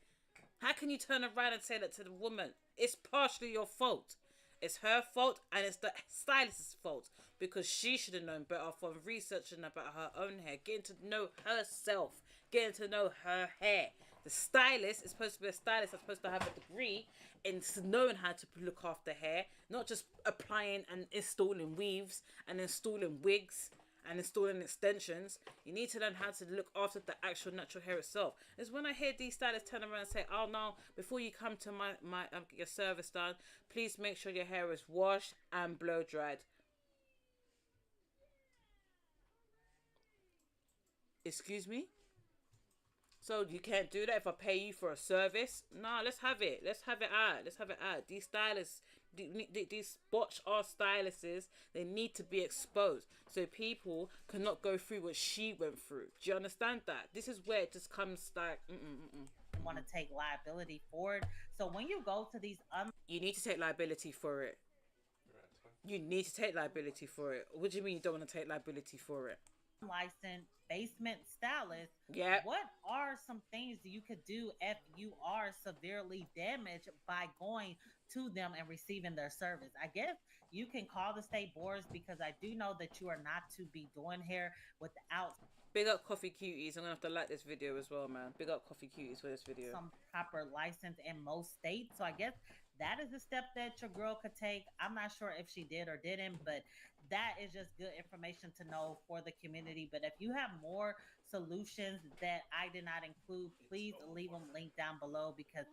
How can you turn around and say that to the woman? It's partially your fault. It's her fault and it's the stylist's fault because she should have known better from researching about her own hair, getting to know herself, getting to know her hair. The stylist is supposed to be a stylist that's supposed to have a degree in knowing how to look after hair, not just applying and installing weaves and installing wigs and installing extensions. You need to learn how to look after the actual natural hair itself. It's when I hear these stylists turn around and say, oh no, before you come to my your service done, please make sure your hair is washed and blow dried. Excuse me? So you can't do that if I pay you for a service? Nah, let's have it. Let's have it out. Let's have it out. These stylists, these botch ass stylists, they need to be exposed so people cannot go through what she went through. Do you understand that? This is where it just comes like, Want to take liability for it. So when you go to these you need to take liability for it. You need to take liability for it. What do you mean you don't want to take liability for it? unlicensed basement stylists, Yeah. what are some things you could do if you are severely damaged by going to them and receiving their service? I guess you can call the state boards because I do know that you are not to be doing hair without Big up Coffee Cuties. I'm gonna have to like this video as well, man. Big up Coffee Cuties for this video. some proper license in most states. So I guess that is a step that your girl could take. I'm not sure if she did or didn't, but that is just good information to know for the community. But if you have more solutions that I did not include, please leave them linked down below because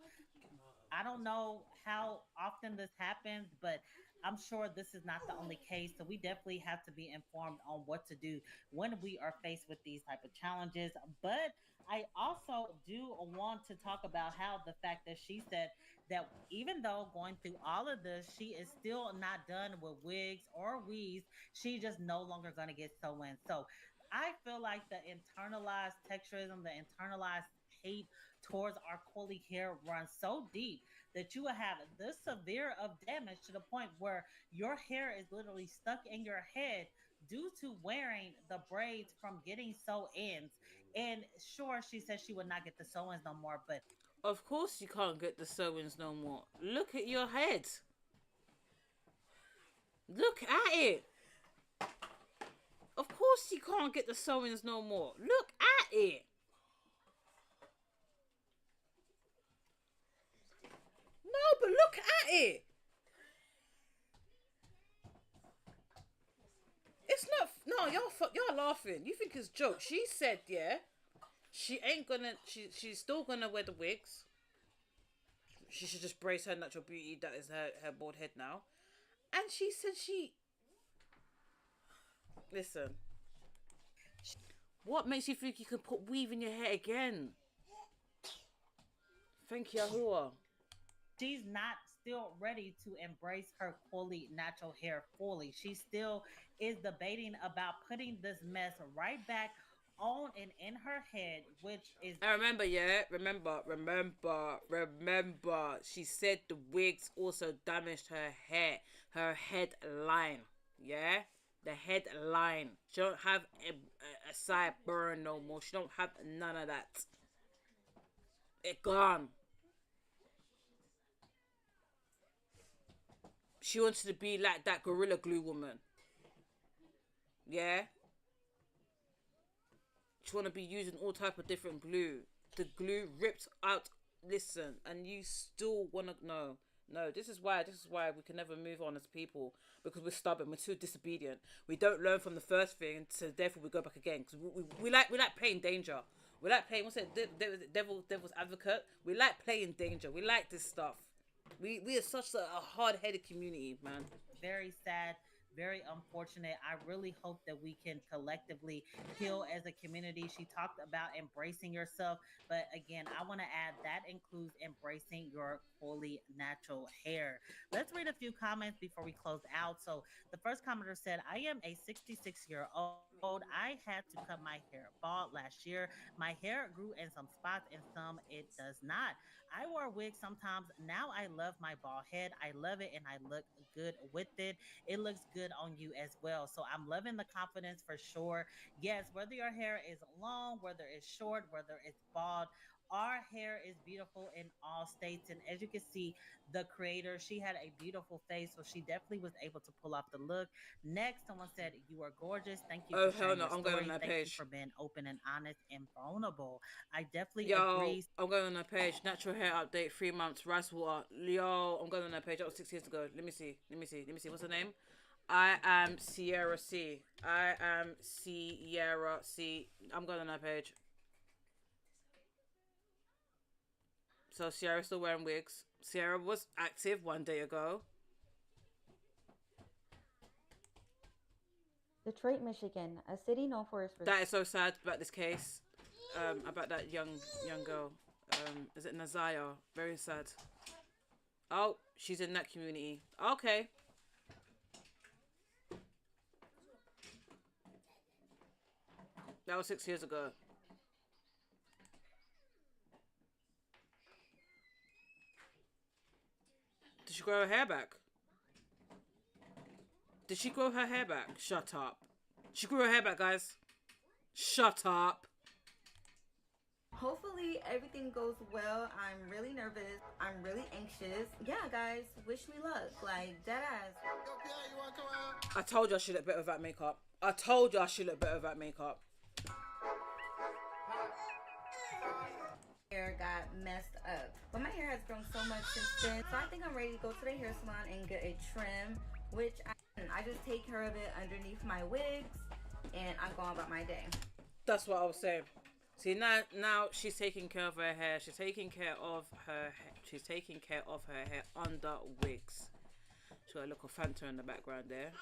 I don't know how often this happens, but I'm sure this is not the only case. So we definitely have to be informed on what to do when we are faced with these type of challenges. But I also do want to talk about how the fact that she said that even though going through all of this, she is still not done with wigs or weaves. She just no longer going to get sew-in. So I feel like the internalized texturism, the internalized hate towards our curly hair runs so deep that you will have this severe of damage to the point where your hair is literally stuck in your head due to wearing the braids from getting sew-ins. And sure, she said she would not get the sew-ins no more, but Of course you can't get the sew-ins no more. Look at your head. Look at it. Of course you can't get the sew-ins no more. Look at it. No, but look at it. It's not. No, y'all laughing. You think it's joke? She said, yeah, she ain't gonna. She's still gonna wear the wigs. She should just brace her natural beauty. That is her bald head now. And she said she. Listen. What makes you think you can put weave in your hair again? Thank you, Yahuwah. she's not still ready to embrace her fully natural hair fully. She still is debating about putting this mess right back on and in her head, which is I remember, yeah, remember. She said the wigs also damaged her hair, her headline, yeah? The headline. She don't have a side burn no more. She don't have none of that. It gone. She wanted to be like that Gorilla Glue woman. Yeah? She want to be using all type of different glue. The glue ripped out. Listen, and you still want to know. No, this is why we can never move on as people, because we're stubborn, we're too disobedient. We don't learn from the first thing, so therefore we go back again. Because we like playing danger. We like playing, what's it, devil's advocate. We like playing danger. We like this stuff. We are such a hard-headed community, man. very sad very unfortunate. I really hope that we can collectively heal as a community. She talked about embracing yourself, but again, I want to add that includes embracing your fully natural hair. Let's read a few comments before we close out. So, the first commenter said, I am a 66-year-old. I had to cut my hair bald last year. My hair grew in some spots and some it does not. I wear wigs sometimes. Now I love my bald head. I love it and I look good with it. It looks good on you as well. So I'm loving the confidence for sure. Yes, whether your hair is long, whether it's short, whether it's bald, our hair is beautiful in all states. And as you can see, the creator, she had a beautiful face. So she definitely was able to pull off the look. Next, someone said, You are gorgeous. Thank you for Oh hell sharing no, your I'm going on story. that Thank you page. for being open and honest and vulnerable. I definitely Yo, agree. I'm going on that page. Natural hair update, 3 months, rice water. Yo, I'm going on that page. That was 6 years ago. Let me see. Let me see. Let me see. What's her name? I am Sierra C. I am Sierra C. I'm going on that page. So Sierra's still wearing wigs. Sierra was active 1 day ago. Detroit, Michigan, a city known for its. That is so sad about this case. About that young girl. Is it Nazaya? Very sad. Oh, she's in that community. Okay. That was 6 years ago. Did she grow her hair back? Did she grow her hair back? Shut up. She grew her hair back, guys. Shut up. Hopefully everything goes well. I'm really nervous. I'm really anxious. Yeah, guys, wish me luck. Like, dead ass. I told you I should look better without makeup. I told you I should look better without makeup. Hair got messed up, but my hair has grown so much since then, so I think I'm ready to go to the hair salon and get a trim, which I just take care of it underneath my wigs and I go on about my day. That's what I was saying. See, now she's taking care of her hair. She's taking care of her hair under wigs. She's got a little Fanta in the background there.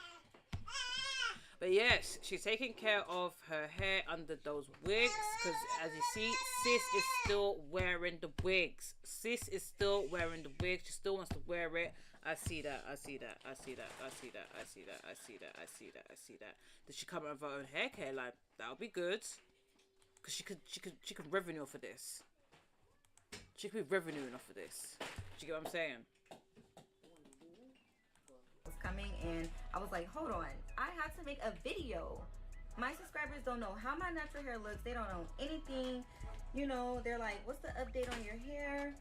But yes, she's taking care of her hair under those wigs, because as you see, sis is still wearing the wigs. Sis is still wearing the wigs. She still wants to wear it. I see that. I see that. I see that. I see that. I see that. I see that. I see that. I see that. Did she come up with her own hair care line? That would be good, because she could revenue off of this. She could be revenuing off of this. Do you get what I'm saying? Coming, and I was like, hold on, I have to make a video. My subscribers don't know how my natural hair looks. They don't know anything. You know, they're like, what's the update on your hair?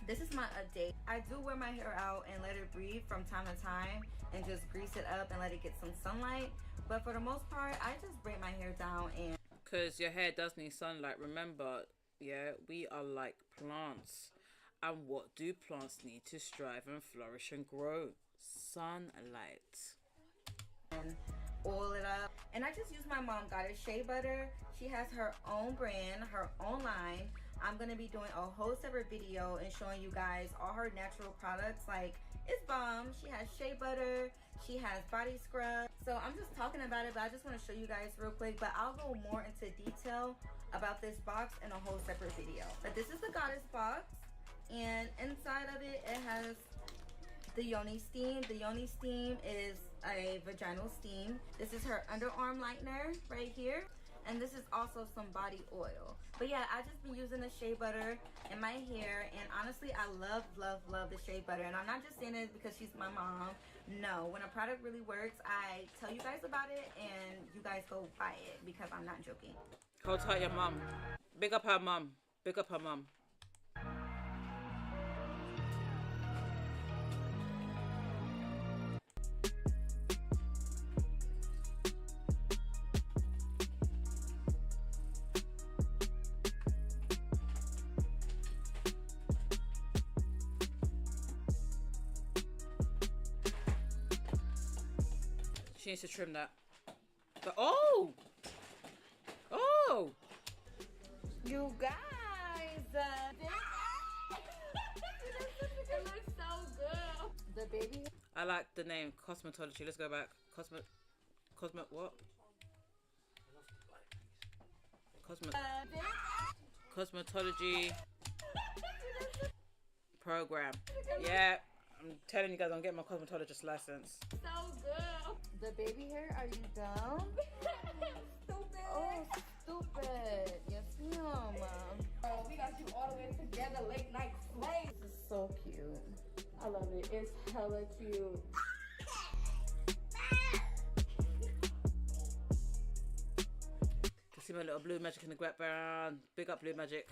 This is my update. I do wear my hair out and let it breathe from time to time and just grease it up and let it get some sunlight. But for the most part, I just braid my hair down. And because your hair does need sunlight. Remember, yeah, we are like plants. And what do plants need to strive and flourish and grow? Sunlight. And oil it up. And I just use my Mom Goddess Shea Butter. She has her own brand, her own line. I'm going to be doing a whole separate video and showing you guys all her natural products. Like, it's bomb. She has shea butter. She has body scrub. So I'm just talking about it, but I just want to show you guys real quick. But I'll go more into detail about this box in a whole separate video. But this is the Goddess box. And inside of it, it has the Yoni Steam. The Yoni Steam is a vaginal steam. This is her underarm lightener right here. And this is also some body oil. But yeah, I just been using the shea butter in my hair. And honestly, I love, love, love the shea butter. And I'm not just saying this because she's my mom. No, when a product really works, I tell you guys about it. And you guys go buy it because I'm not joking. Hold tight your mum. Big up her mum. Big up her mum. She needs to trim that. But oh! Oh! You guys! It looks so good. The baby. I like the name cosmetology. Let's go back. What? Cosmetology program. Yeah, I'm telling you guys, I'm getting my cosmetologist license. So good. The baby hair, are you dumb? Stupid. Oh, stupid. Yes, ma'am. We got you all the way together, late night slay. This is so cute. I love it. It's hella cute. See my little Blue Magic in the background. Big up Blue Magic.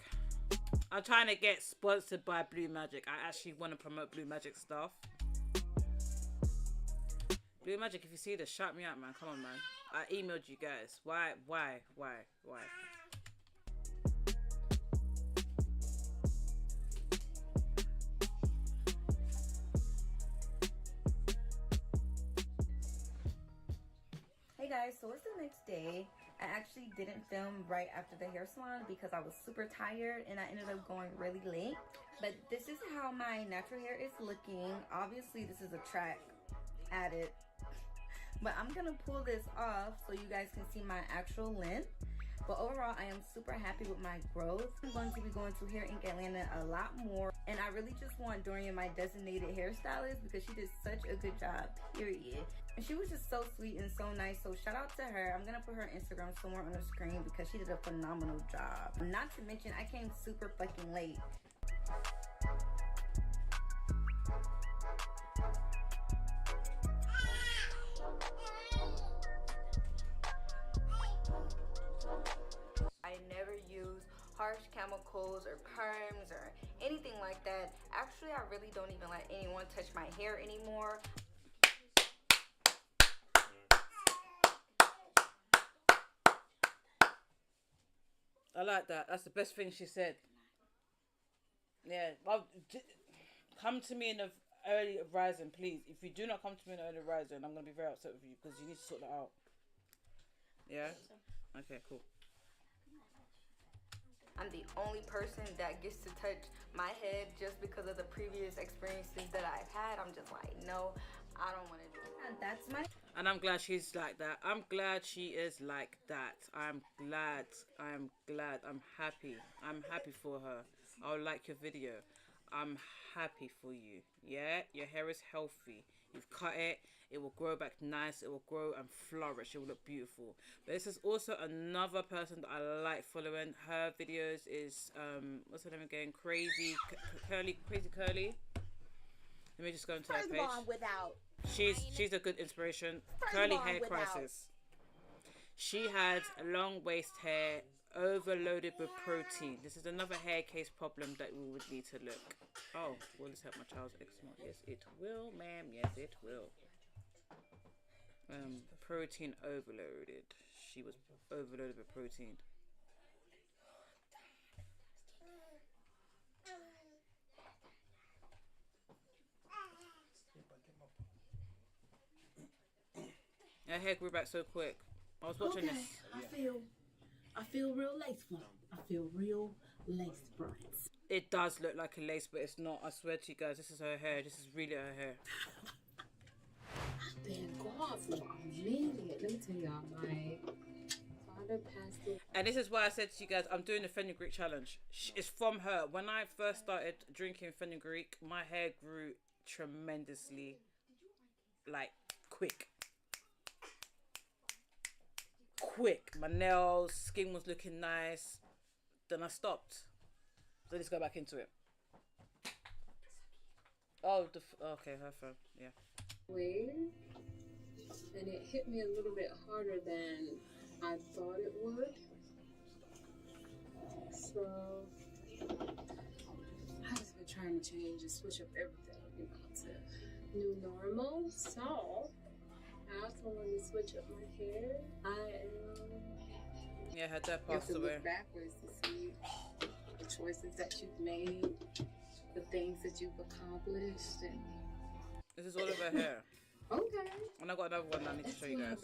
I'm trying to get sponsored by Blue Magic. I actually want to promote Blue Magic stuff. Blue Magic, if you see this, shout me out, man. Come on, man. I emailed you guys. Why? Hey guys, so it's the next day. I actually didn't film right after the hair salon because I was super tired and I ended up going really late. But this is how my natural hair is looking. Obviously, this is a track added. But I'm gonna pull this off so you guys can see my actual length. But overall, I am super happy with my growth. I'm going to be going to Hair Inc. Atlanta a lot more. And I really just want Dorian, my designated hairstylist, because she did such a good job, period. And she was just so sweet and so nice. So shout out to her. I'm gonna put her Instagram somewhere on the screen because she did a phenomenal job. Not to mention, I came super fucking late. I never use harsh chemicals or perms or anything like that. Actually, I really don't even let anyone touch my hair anymore. I like that. That's the best thing she said. Yeah. Well, come to me in the early rising, please. If you do not come to me in the early rising, I'm going to be very upset with you because you need to sort that out. Yeah? Okay, cool. I'm the only person that gets to touch my head just because of the previous experiences that I've had. I'm just like, no, I don't want to do that. That's my... And I'm glad she's like that. I'm glad she is like that. I'm glad. I'm happy. I'm happy for her. I'll like your video. I'm happy for you. Yeah? Your hair is healthy. You've cut it. It will grow back nice. It will grow and flourish. It will look beautiful. But this is also another person that I like following. Her videos is, what's her name again? Crazy Curly. Let me just go into her page. She's a good inspiration. Curly Hair Crisis. She had long waist hair, overloaded with protein. This is another hair case problem that we would need to look. Oh, will this help my child's eczema? Yes, it will, ma'am. Yes, it will. Protein overloaded. She was overloaded with protein. Her hair grew back so quick. I was watching this. I feel real lace front. I feel real lace front. It does look like a lace, but it's not. I swear to you guys, this is her hair. This is really her hair. I've been gone for a minute. Let me tell y'all, my father passed away. And this is why I said to you guys, I'm doing the fenugreek challenge. It's from her. When I first started drinking fenugreek, my hair grew tremendously, like, quick. My nails, skin was looking nice. Then I stopped. So let's go back into it. Oh, okay, her phone. Yeah. Wave, and it hit me a little bit harder than I thought it would. So I just been trying to change and switch up everything, to new normal. So I also want to switch up my hair. Yeah, her dad passed away. Look backwards to see the choices that you've made, the things that you've accomplished, and this is all of her hair. okay. And I got another one that I need to show you guys.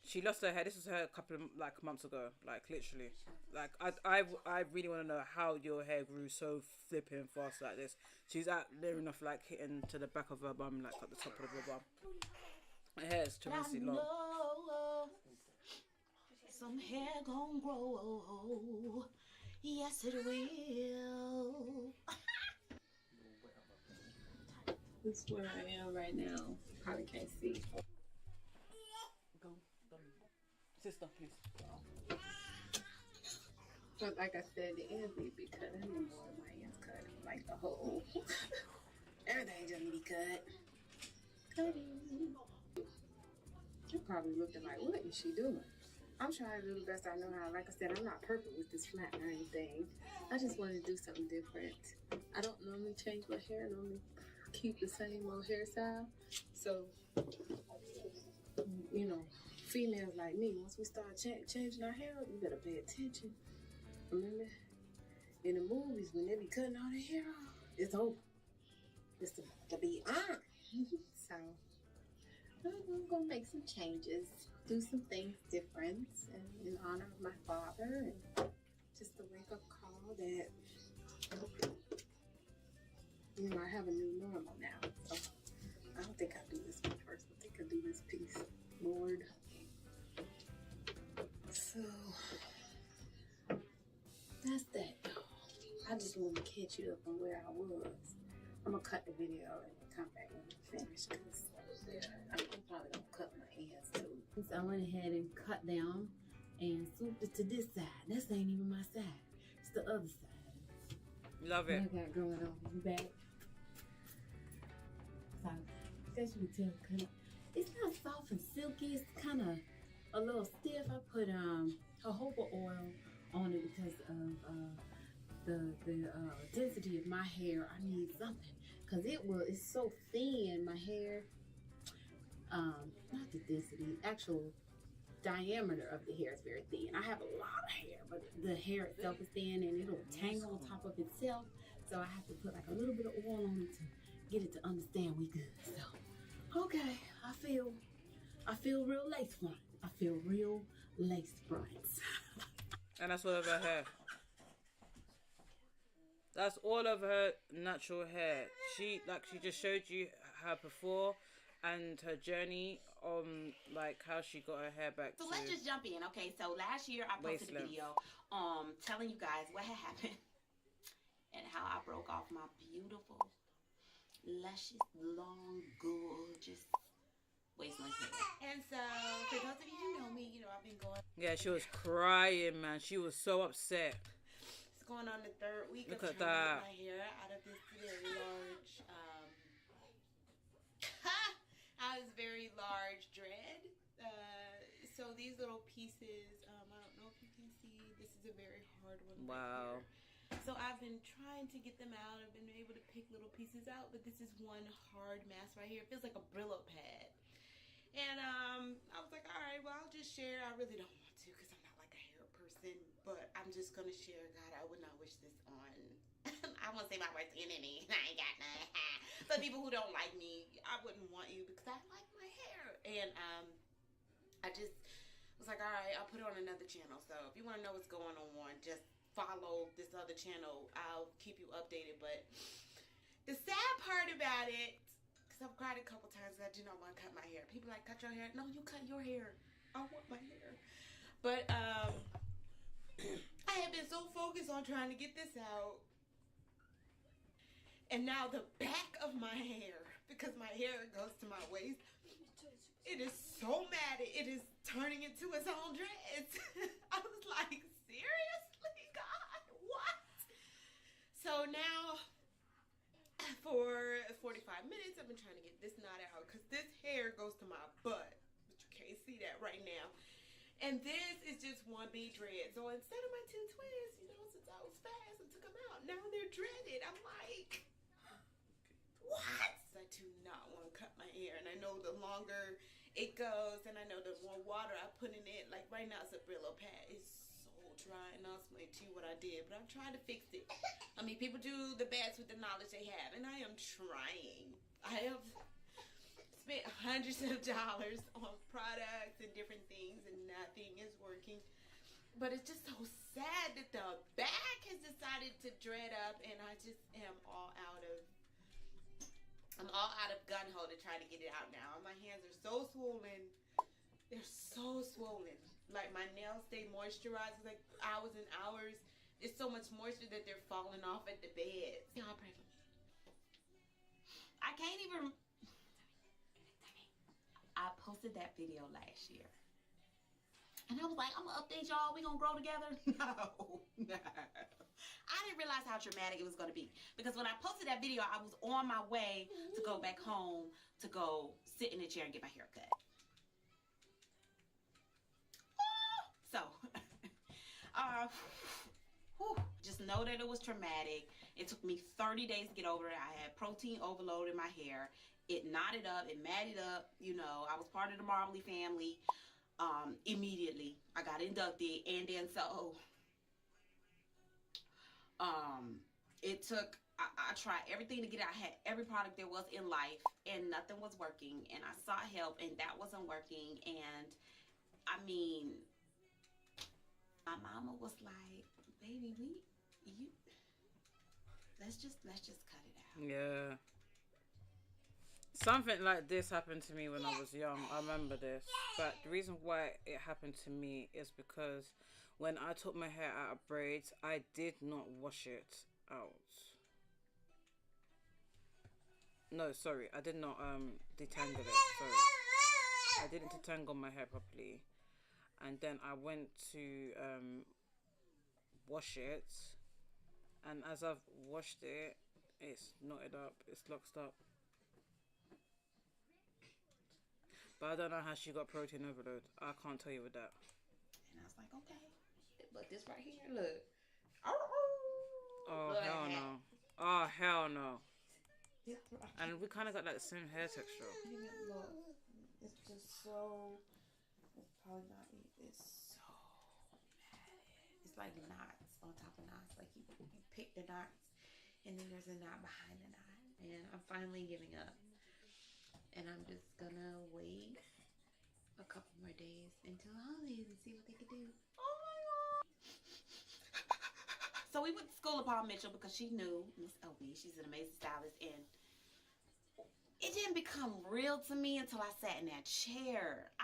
She lost her hair. This was her a couple of like months ago. Like literally. Like I really want to know how your hair grew so flipping fast like this. She's out near enough like hitting to the back of her bum, like at the top of her bum. Her hair is tremendously long. Some hair gon' grow. Yes, it will. This is where I am right now. Probably can't see. Go. Sister, please. But like I said, the ends need to be cut. I need more of my ends cut. Like the whole everything just need to be cut. Cutting. You're probably looking like, what is she doing? I'm trying to do the best I know how. Like I said, I'm not perfect with this flat iron thing. I just want to do something different. I don't normally change my hair. I normally keep the same old hairstyle. So, you know, females like me, once we start changing our hair, you better pay attention. Remember, in the movies, when they be cutting all their hair off, it's over. It's to be on. So, I'm going to make some changes, do some things different, and in honor of my father, and just a wake-up call that, you know, I have a new normal now. So, I don't think I'll do this one first. I think I'll do this piece. Lord. So, that's that, y'all. I just want to catch you up on where I was. I'm going to cut the video and come back when we finish, because I'm probably going to cut my hands too. So I went ahead and cut down and swooped it to this side. This ain't even my side. It's the other side. Love it. What I got going on in the back. So, as you can tell, it's not soft and silky. It's kind of a little stiff. I put jojoba oil on it because of the density of my hair. I need something because it's so thin. My hair, not the density, actual diameter of the hair is very thin. I have a lot of hair, but the hair itself is thin and it'll tangle on top of itself. So I have to put like a little bit of oil on it to get it to understand we good. So, okay, I feel real lace front. I feel real lace fronts. And that's all of her hair. That's all of her natural hair. She just showed you her before and her journey on like how she got her hair back. So let's just jump in. Okay, so last year I posted a video telling you guys what had happened and how I broke off my beautiful, luscious, long, gorgeous waistline hair. And so for those of you who know me, you know I've been going. Yeah, she was crying, man. She was so upset. It's going on the third week Look of at trying to that. get my hair out of this very large, out of this very large dread. So these little pieces, I don't know if you can see. This is a very hard one. Wow. Right here. So I've been trying to get them out. I've been able to pick little pieces out, but this is one hard mass right here. It feels like a Brillo pad. And I was like, all right, well, I'll just share. I really don't want to because I'm not like a hair person, but I'm just going to share. God, I would not wish this on. I won't say my worst enemy. I ain't got none. But people who don't like me, I wouldn't want you because I like my hair. And I just was like, all right, I'll put it on another channel. So if you want to know what's going on, just follow this other channel. I'll keep you updated. But the sad part about it, I've cried a couple times that I do not want to cut my hair. People are like, cut your hair. No, you cut your hair. I want my hair. But I have been so focused on trying to get this out. And now the back of my hair, because my hair goes to my waist, it is so matted. It is turning into its own dreads. I was like, seriously, God, what? So now, for 45 minutes, I've been trying to get this knot out because this hair goes to my butt, but you can't see that right now. And this is just one big dread. So instead of my two twins, you know, since I was fast and took them out, now they're dreaded. I'm like, what? I do not want to cut my hair, and I know the longer it goes, and I know the more water I put in it. Like right now, it's a Brillo pad. It's so dry, and I'll explain to you what I did, but I'm trying to fix it. I mean, people do the best with the knowledge they have, and I am trying. It's spent hundreds of dollars on products and different things, and nothing is working. But it's just so sad that the back has decided to dread up, and I just am all out of gun ho to try to get it out now. My hands are so swollen. They're so swollen. Like, my nails stay moisturized like hours and hours. There's so much moisture that they're falling off at the bed. Y'all pray for me. I can't even. I posted that video last year. And I was like, I'm going to update y'all. We going to grow together? No. I didn't realize how dramatic it was going to be. Because when I posted that video, I was on my way to go back home to go sit in the chair and get my hair cut. So, just know that it was traumatic. It took me 30 days to get over it. I had protein overload in my hair. It knotted up. It matted up. You know, I was part of the Marbley family. Immediately, I got inducted. And then so, it took, I tried everything to get out. I had every product there was in life, and nothing was working. And I sought help, and that wasn't working. And, I mean, my mama was like, baby, let's just cut it out. Yeah. Something like this happened to me when I was young. I remember this. But the reason why it happened to me is because when I took my hair out of braids, I did not wash it out. No, sorry. I did not detangle it. Sorry. I didn't detangle my hair properly. And then I went to wash it. And as I've washed it, it's knotted up. It's locked up. But I don't know how she got protein overload. I can't tell you with that. And I was like, okay. But this right here, look. Oh, hell no. Oh, hell no. And we kind of got that same hair texture. Look, it's just so, it's probably not, it's so matted. It's like knots on top of knots. Like you pick the knots, and then there's a knot behind the knot. And I'm finally giving up. And I'm just gonna wait a couple more days until the holidays and see what they can do. Oh my God. So we went to school with Paul Mitchell because she knew Miss LB. She's an amazing stylist. And it didn't become real to me until I sat in that chair.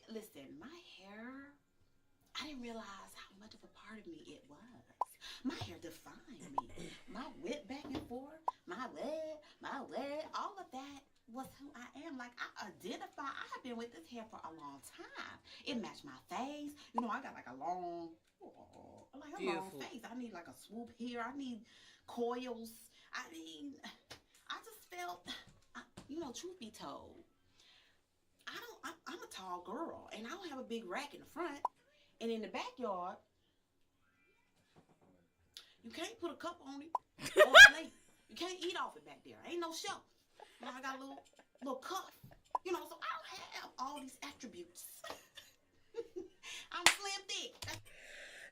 Listen, my hair, I didn't realize how much of a part of me it was. My hair defined me. My whip back and forth, my leg, all of that was who I am. Like, I have been with this hair for a long time. It matched my face. You know, I got like a long face. I need like a swoop here. I need coils. I mean, I just felt, you know, truth be told, I'm a tall girl, and I don't have a big rack in the front. And in the backyard, you can't put a cup on it or a plate. You can't eat off it back there. Ain't no shelf. You know, I got a little cup. You know, so I don't have all these attributes. I'm slim thick.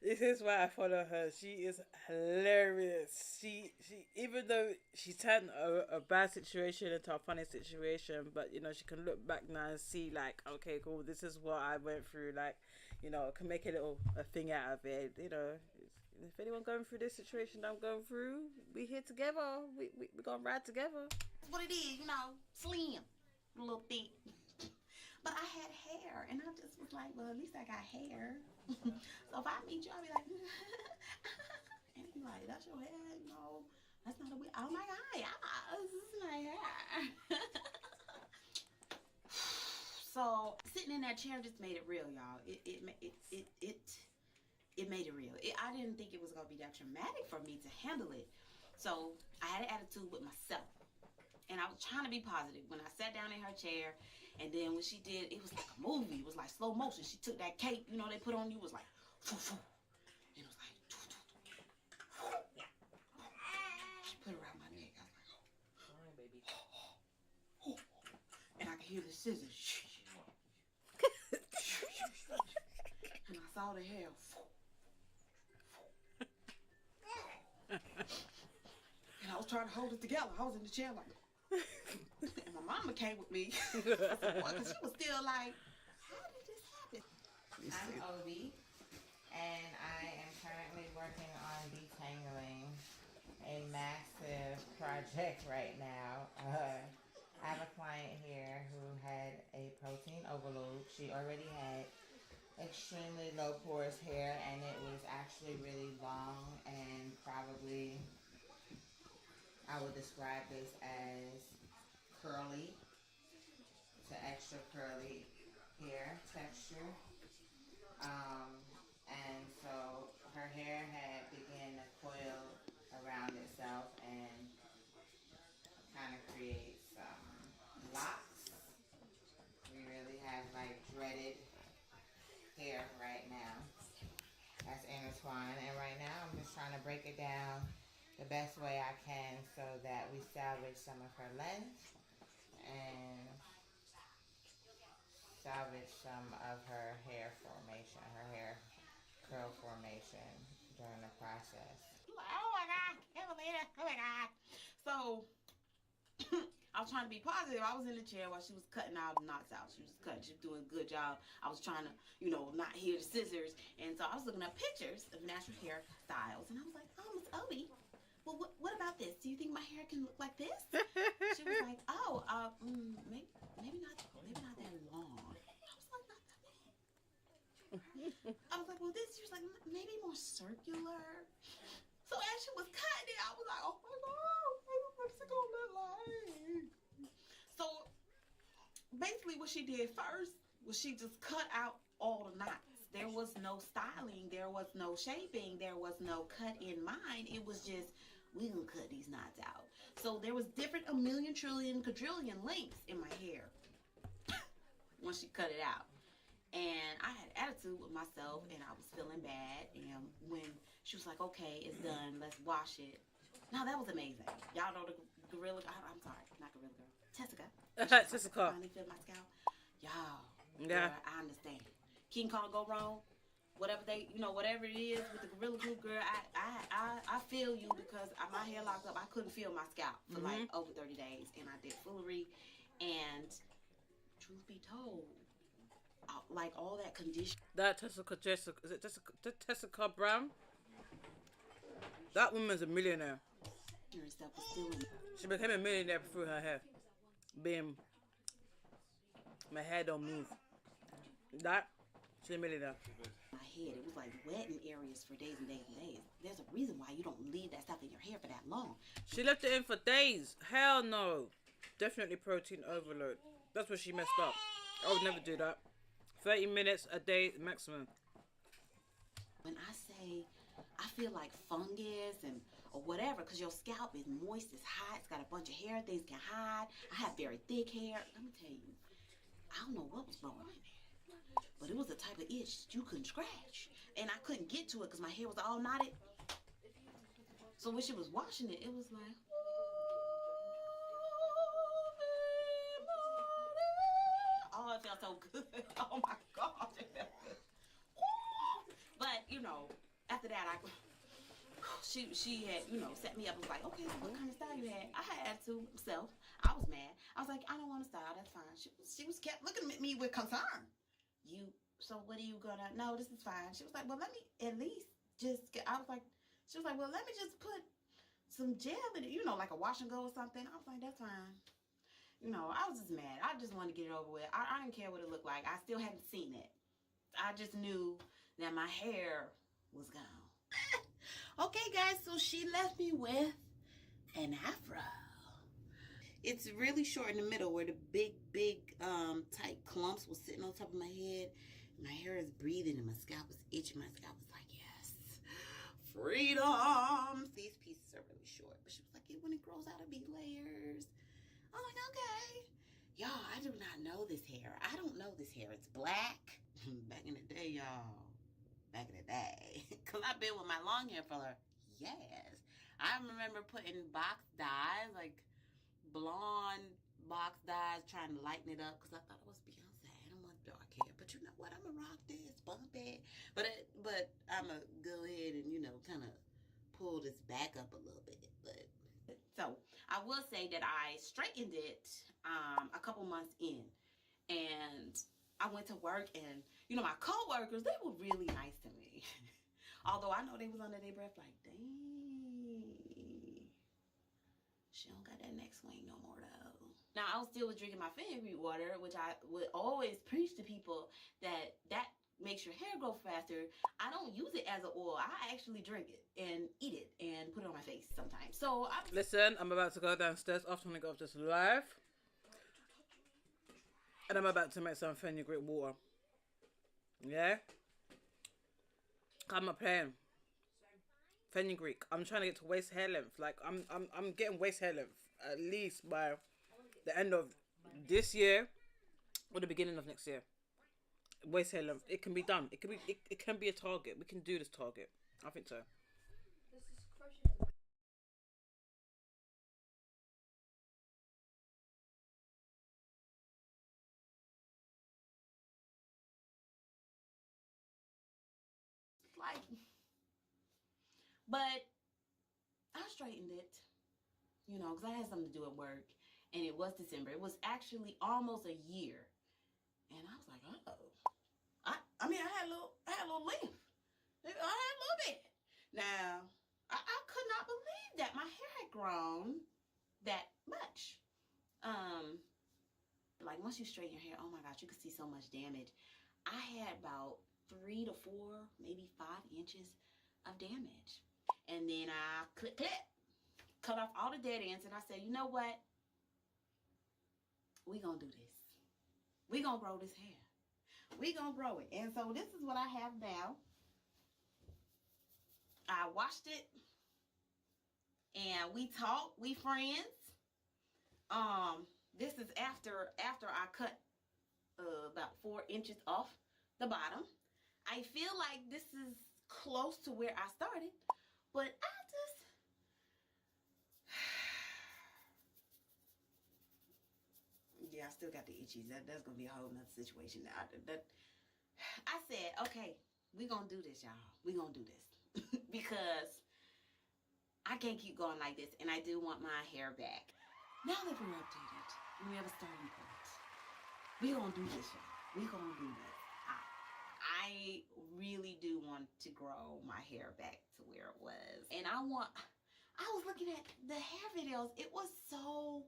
This is why I follow her. She is hilarious. She even though she turned a bad situation into a funny situation, but you know, she can look back now and see like, okay, cool, this is what I went through. Like, you know, can make a thing out of it. You know, if anyone going through this situation that I'm going through, we here together. We gonna ride together. That's what it is, you know, slim, a little thick. But I had hair, and I just was like, well, at least I got hair. So if I meet you, I'll be like, and you're like, that's your hair? You know, that's not a wig. Oh my God, yeah, this is my hair. So sitting in that chair just made it real, y'all. It made it real. I didn't think it was gonna be that traumatic for me to handle it. So I had an attitude with myself, and I was trying to be positive when I sat down in her chair. And then when she did, it was like a movie. It was like slow motion. She took that cape, you know, they put on you. It was like, foo, foo. And it was like, doo, doo, doo. She put it around my neck. I was like, oh. All right, baby. And I could hear the scissors. And I saw the hair. And I was trying to hold it together. I was in the chair like, and And my mama came with me because she was still like, how did this happen? I'm Obi, and I am currently working on detangling a massive project right now. I have a client here who had a protein overload. She already had extremely low porous hair, and it was actually really long and probably, I would describe this as curly to extra curly hair texture. And so her hair had begun to coil around itself and kind of create some locks. We really have like dreaded hair right now that's intertwined. And right now I'm just trying to break it down the best way I can so that we salvage some of her length and salvage some of her hair formation, her hair curl formation during the process. Oh my God, can't believe it. Oh my God. So I was trying to be positive. I was in the chair while she was cutting all the knots out. She was cutting. She was doing a good job. I was trying to, not hear the scissors. And so I was looking at pictures of natural hair styles. And I was like, oh, Miss Obi, well, what about this? Do you think my hair can look like this? She was like, oh, maybe not that long. I was like, not that long. I was like, well, this. She was like, maybe more circular. So as she was cutting it, I was like, oh my God, what's it gonna look like? So basically what she did first was she just cut out all the knots. There was no styling, there was no shaping, there was no cut in mind. It was just, we gonna cut these knots out. So there was different a million, trillion, quadrillion lengths in my hair when she cut it out. And I had attitude with myself, and I was feeling bad. And when she was like, okay, it's done, let's wash it. Now, that was amazing. Y'all know the Gorilla, I'm sorry, not Gorilla Girl, Tessica. Tessica. Finally filled my scalp. Y'all, yeah, girl, I understand. King Kong go wrong, whatever whatever it is with the Gorilla Glue, girl, I feel you because my hair locked up. I couldn't feel my scalp for like over 30 days. And I did foolery, and truth be told, like all that condition. That Tessica, is it Tessica Brown? That woman's a millionaire. She became a millionaire through her hair. Being, my hair don't move. That, she's a millionaire. My head, it was like wet in areas for days and days and days. There's a reason why you don't leave that stuff in your hair for that long. She left it in for days. Hell no. Definitely protein overload. That's what she messed up. I would never do that. 30 minutes a day maximum. When I say I feel like fungus or whatever, because your scalp is moist, it's hot, it's got a bunch of hair, things can hide. I have very thick hair. Let me tell you, I don't know what was wrong in there, but it was a type of itch you couldn't scratch. And I couldn't get to it because my hair was all knotted. So when she was washing it, it was like, oh, it felt so good. Oh my God, it felt good. But, after that, she had, set me up and was like, okay, so what kind of style you had? I had attitude myself. I was mad. I was like, I don't want a style, that's fine. She was kept looking at me with concern. So what are you gonna, no, this is fine. She was like, well, let me at least just get, she was like, well, let me just put some gel in it, like a wash and go or something. I was like, that's fine. I was just mad. I just wanted to get it over with. I didn't care what it looked like. I still hadn't seen it. I just knew that my hair was gone. Okay, guys, so she left me with an afro. It's really short in the middle where the big, tight clumps was sitting on top of my head. My hair is breathing and my scalp is itching. My scalp was like, yes, freedom. These pieces are really short, but she was like, when it grows out, it'll be layers. I'm like, okay. Y'all, I do not know this hair. I don't know this hair. It's black. Back in the day, y'all. Back in the day. Because I've been with my long hair for years. I remember putting box dyes, like blonde box dyes, trying to lighten it up because I thought it was Beyonce. I don't want dark hair. But you know what? I'm going to rock this, bump it. But I'm going to go ahead and, kind of pull this back up a little bit. So I will say that I straightened it a couple months in, and I went to work, and you know, my coworkers, they were really nice to me. Although I know they was under their breath like, dang, she don't got that neck swing no more though. Now I still was drinking my fenugreek water, which I would always preach to people that makes your hair grow faster. I don't use it as an oil. I actually drink it and eat it and put it on my face sometimes. So listen, I'm about to go downstairs after I get off this live, and I'm about to make some fenugreek water. Yeah, I'm not playing. Fenugreek. I'm trying to get to waist hair length. Like I'm getting waist hair length at least by the end of this year or the beginning of next year. Waist hair length. It can be done. It can be a target. We can do this target. I think so. like, but I straightened it, you know, because I had something to do at work, and it was December. It was actually almost a year, and I was like, oh, I mean, I had a little length. I had a little bit. Now, I could not believe that my hair had grown that much. Like once you straighten your hair, oh my gosh, you could see so much damage. I had about 3 to 4, maybe 5 inches of damage. And then I cut off all the dead ends, and I said, you know what? We gonna do this. We gonna grow this hair. We gonna grow it. And so this is what I have now. I washed it, and we talked. We friends. This is after I cut about 4 inches off the bottom. I feel like this is close to where I started, but I just yeah, I still got the itchies. That's gonna be a whole nother situation. I said, okay, we gonna do this, y'all. We gonna do this because I can't keep going like this, and I do want my hair back. Now that we're updated, we have a starting point. We gonna do this, y'all. We gonna do this. I really do want to grow my hair back to where it was. And I was looking at the hair videos. It's so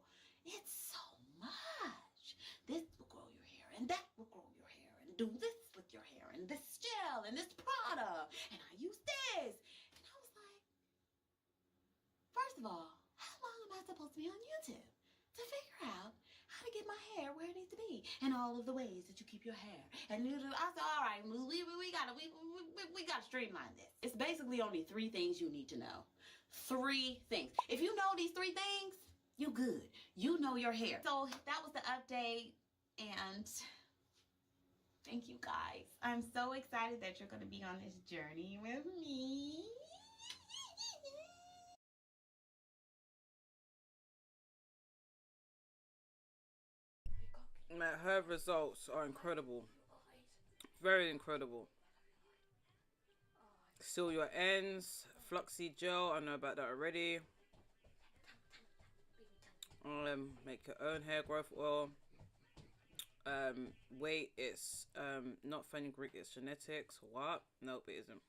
much. This will grow your hair, and that will grow your hair, and do this with your hair, and this gel, and this product, and I use this. And I was like, first of all, how long am I supposed to be on YouTube to figure out how to get my hair where it needs to be, and all of the ways that you keep your hair? And I said, all right, we gotta streamline this. It's basically only 3 things you need to know. 3 things. If you know these 3 things, you good. You know your hair. So that was the update, and thank you guys. I'm so excited that you're gonna be on this journey with me. Her results are incredible. Very incredible. Seal your ends. Fluxy gel. I know about that already. Make your own hair growth oil. Wait, it's not fenugreek, it's genetics. What? Nope, it isn't.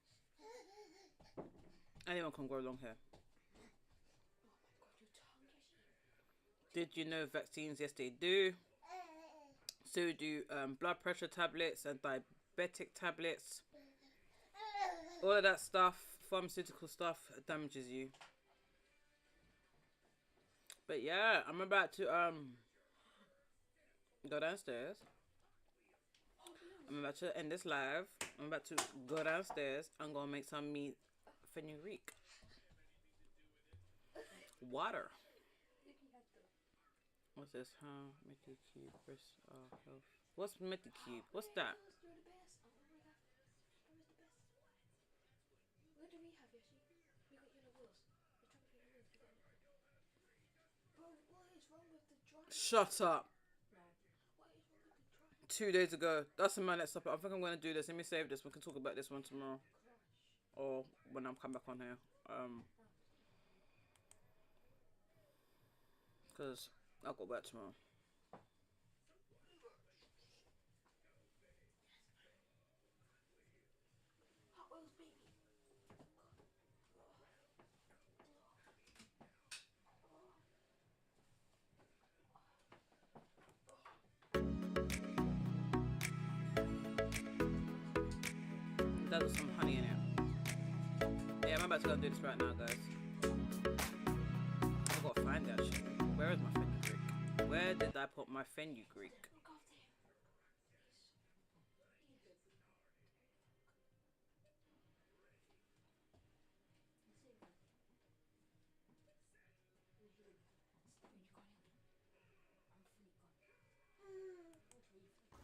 Anyone can grow long hair. Did you know vaccines? Yes, they do. So do blood pressure tablets and diabetic tablets. All of that stuff, pharmaceutical stuff, damages you. But yeah, I'm about to go downstairs. I'm about to end this live. I'm about to go downstairs. I'm gonna make some meat fenugreek water. What's this? Huh? Mickey Cube. Health. What's Mickey Cube? What's that? Where do we have Yoshi? We got yellow wheels. We're trying to put the wheels. Bro, what is wrong with the drive? Shut up. No. What is wrong with the drive? 2 days ago. That's my next topic. I think I'm gonna do this. Let me save this. We can talk about this one tomorrow, or when I'm come back on here. because I'll go back tomorrow. That was some honey in it. Yeah, I'm about to go and do this right now, guys. I've got to find that shit. Where is my fenugreek? Where did I put my fenugreek?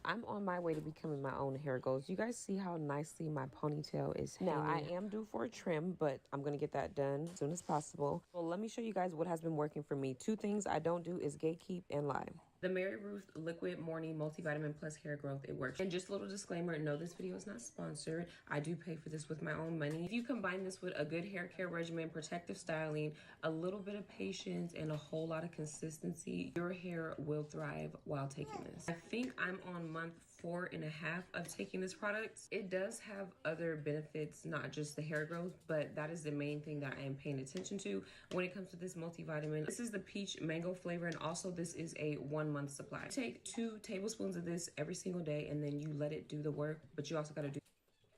I'm on my way to becoming my own hair goes. You guys see how nicely my ponytail is hanging? Now, I am due for a trim, but I'm going to get that done as soon as possible. Well, let me show you guys what has been working for me. 2 things I don't do is gatekeep and lie. The Mary Ruth Liquid Morning Multivitamin Plus Hair Growth, it works. And just a little disclaimer, no, this video is not sponsored. I do pay for this with my own money. If you combine this with a good hair care regimen, protective styling, a little bit of patience, and a whole lot of consistency, your hair will thrive while taking this. I think I'm on month 4.5 of taking this product. It does have other benefits, not just the hair growth, but that is the main thing that I am paying attention to when it comes to this multivitamin. This is the peach mango flavor, and also this is a 1-month supply. Take 2 tablespoons of this every single day, and then you let it do the work, but you also got to do.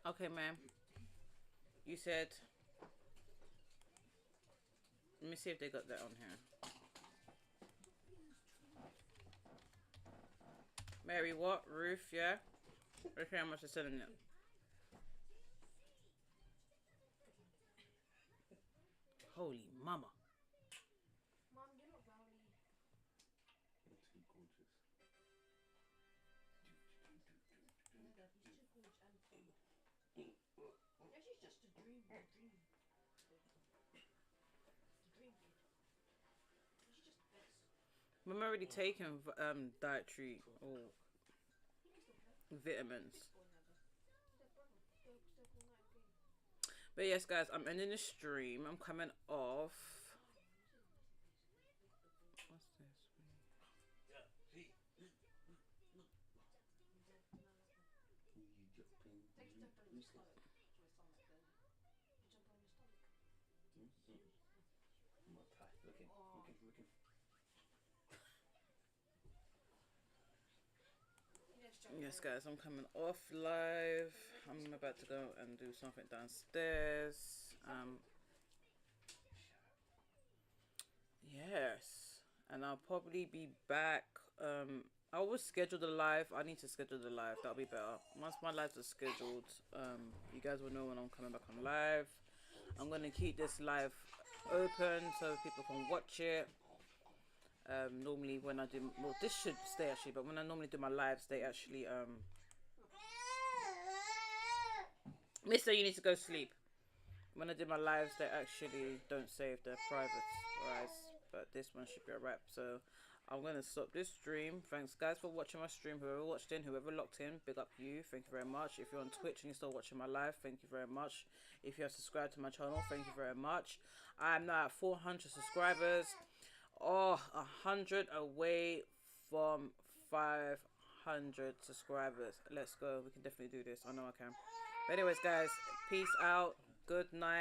Okay, ma'am. You said. Let me see if they got that on here. Mary, what? Ruth, yeah? Let's see how much they're selling it. Holy mama. Mom, you're not rowdy. You're too gorgeous. Yeah, Dad, he's too gorgeous and funny. Actually, just a dream. The dream. The dream kid. She's just the best. I'm already taking dietary or vitamins. But yes, guys, I'm ending the stream. I'm coming off. What's this? Yes, guys, I'm coming off live. I'm about to go and do something downstairs. Yes, and I'll probably be back. I will schedule the live. I need to schedule the live. That'll be better. Once my lives are scheduled, you guys will know when I'm coming back on live. I'm gonna keep this live open so people can watch it. Normally when I do, well, this should stay actually, but when I normally do my lives, they actually Mister, you need to go sleep. When I do my lives, they actually don't save their private, right? But this one should be alright. So I'm gonna stop this stream. Thanks guys for watching my stream. Whoever watched in, whoever locked in, big up you. Thank you very much. If you're on Twitch and you're still watching my live, thank you very much. If you have subscribed to my channel, thank you very much. I'm now at 400 subscribers. Oh, 100 away from 500 subscribers. Let's go. We can definitely do this. I know I can. But anyways, guys, peace out. Good night.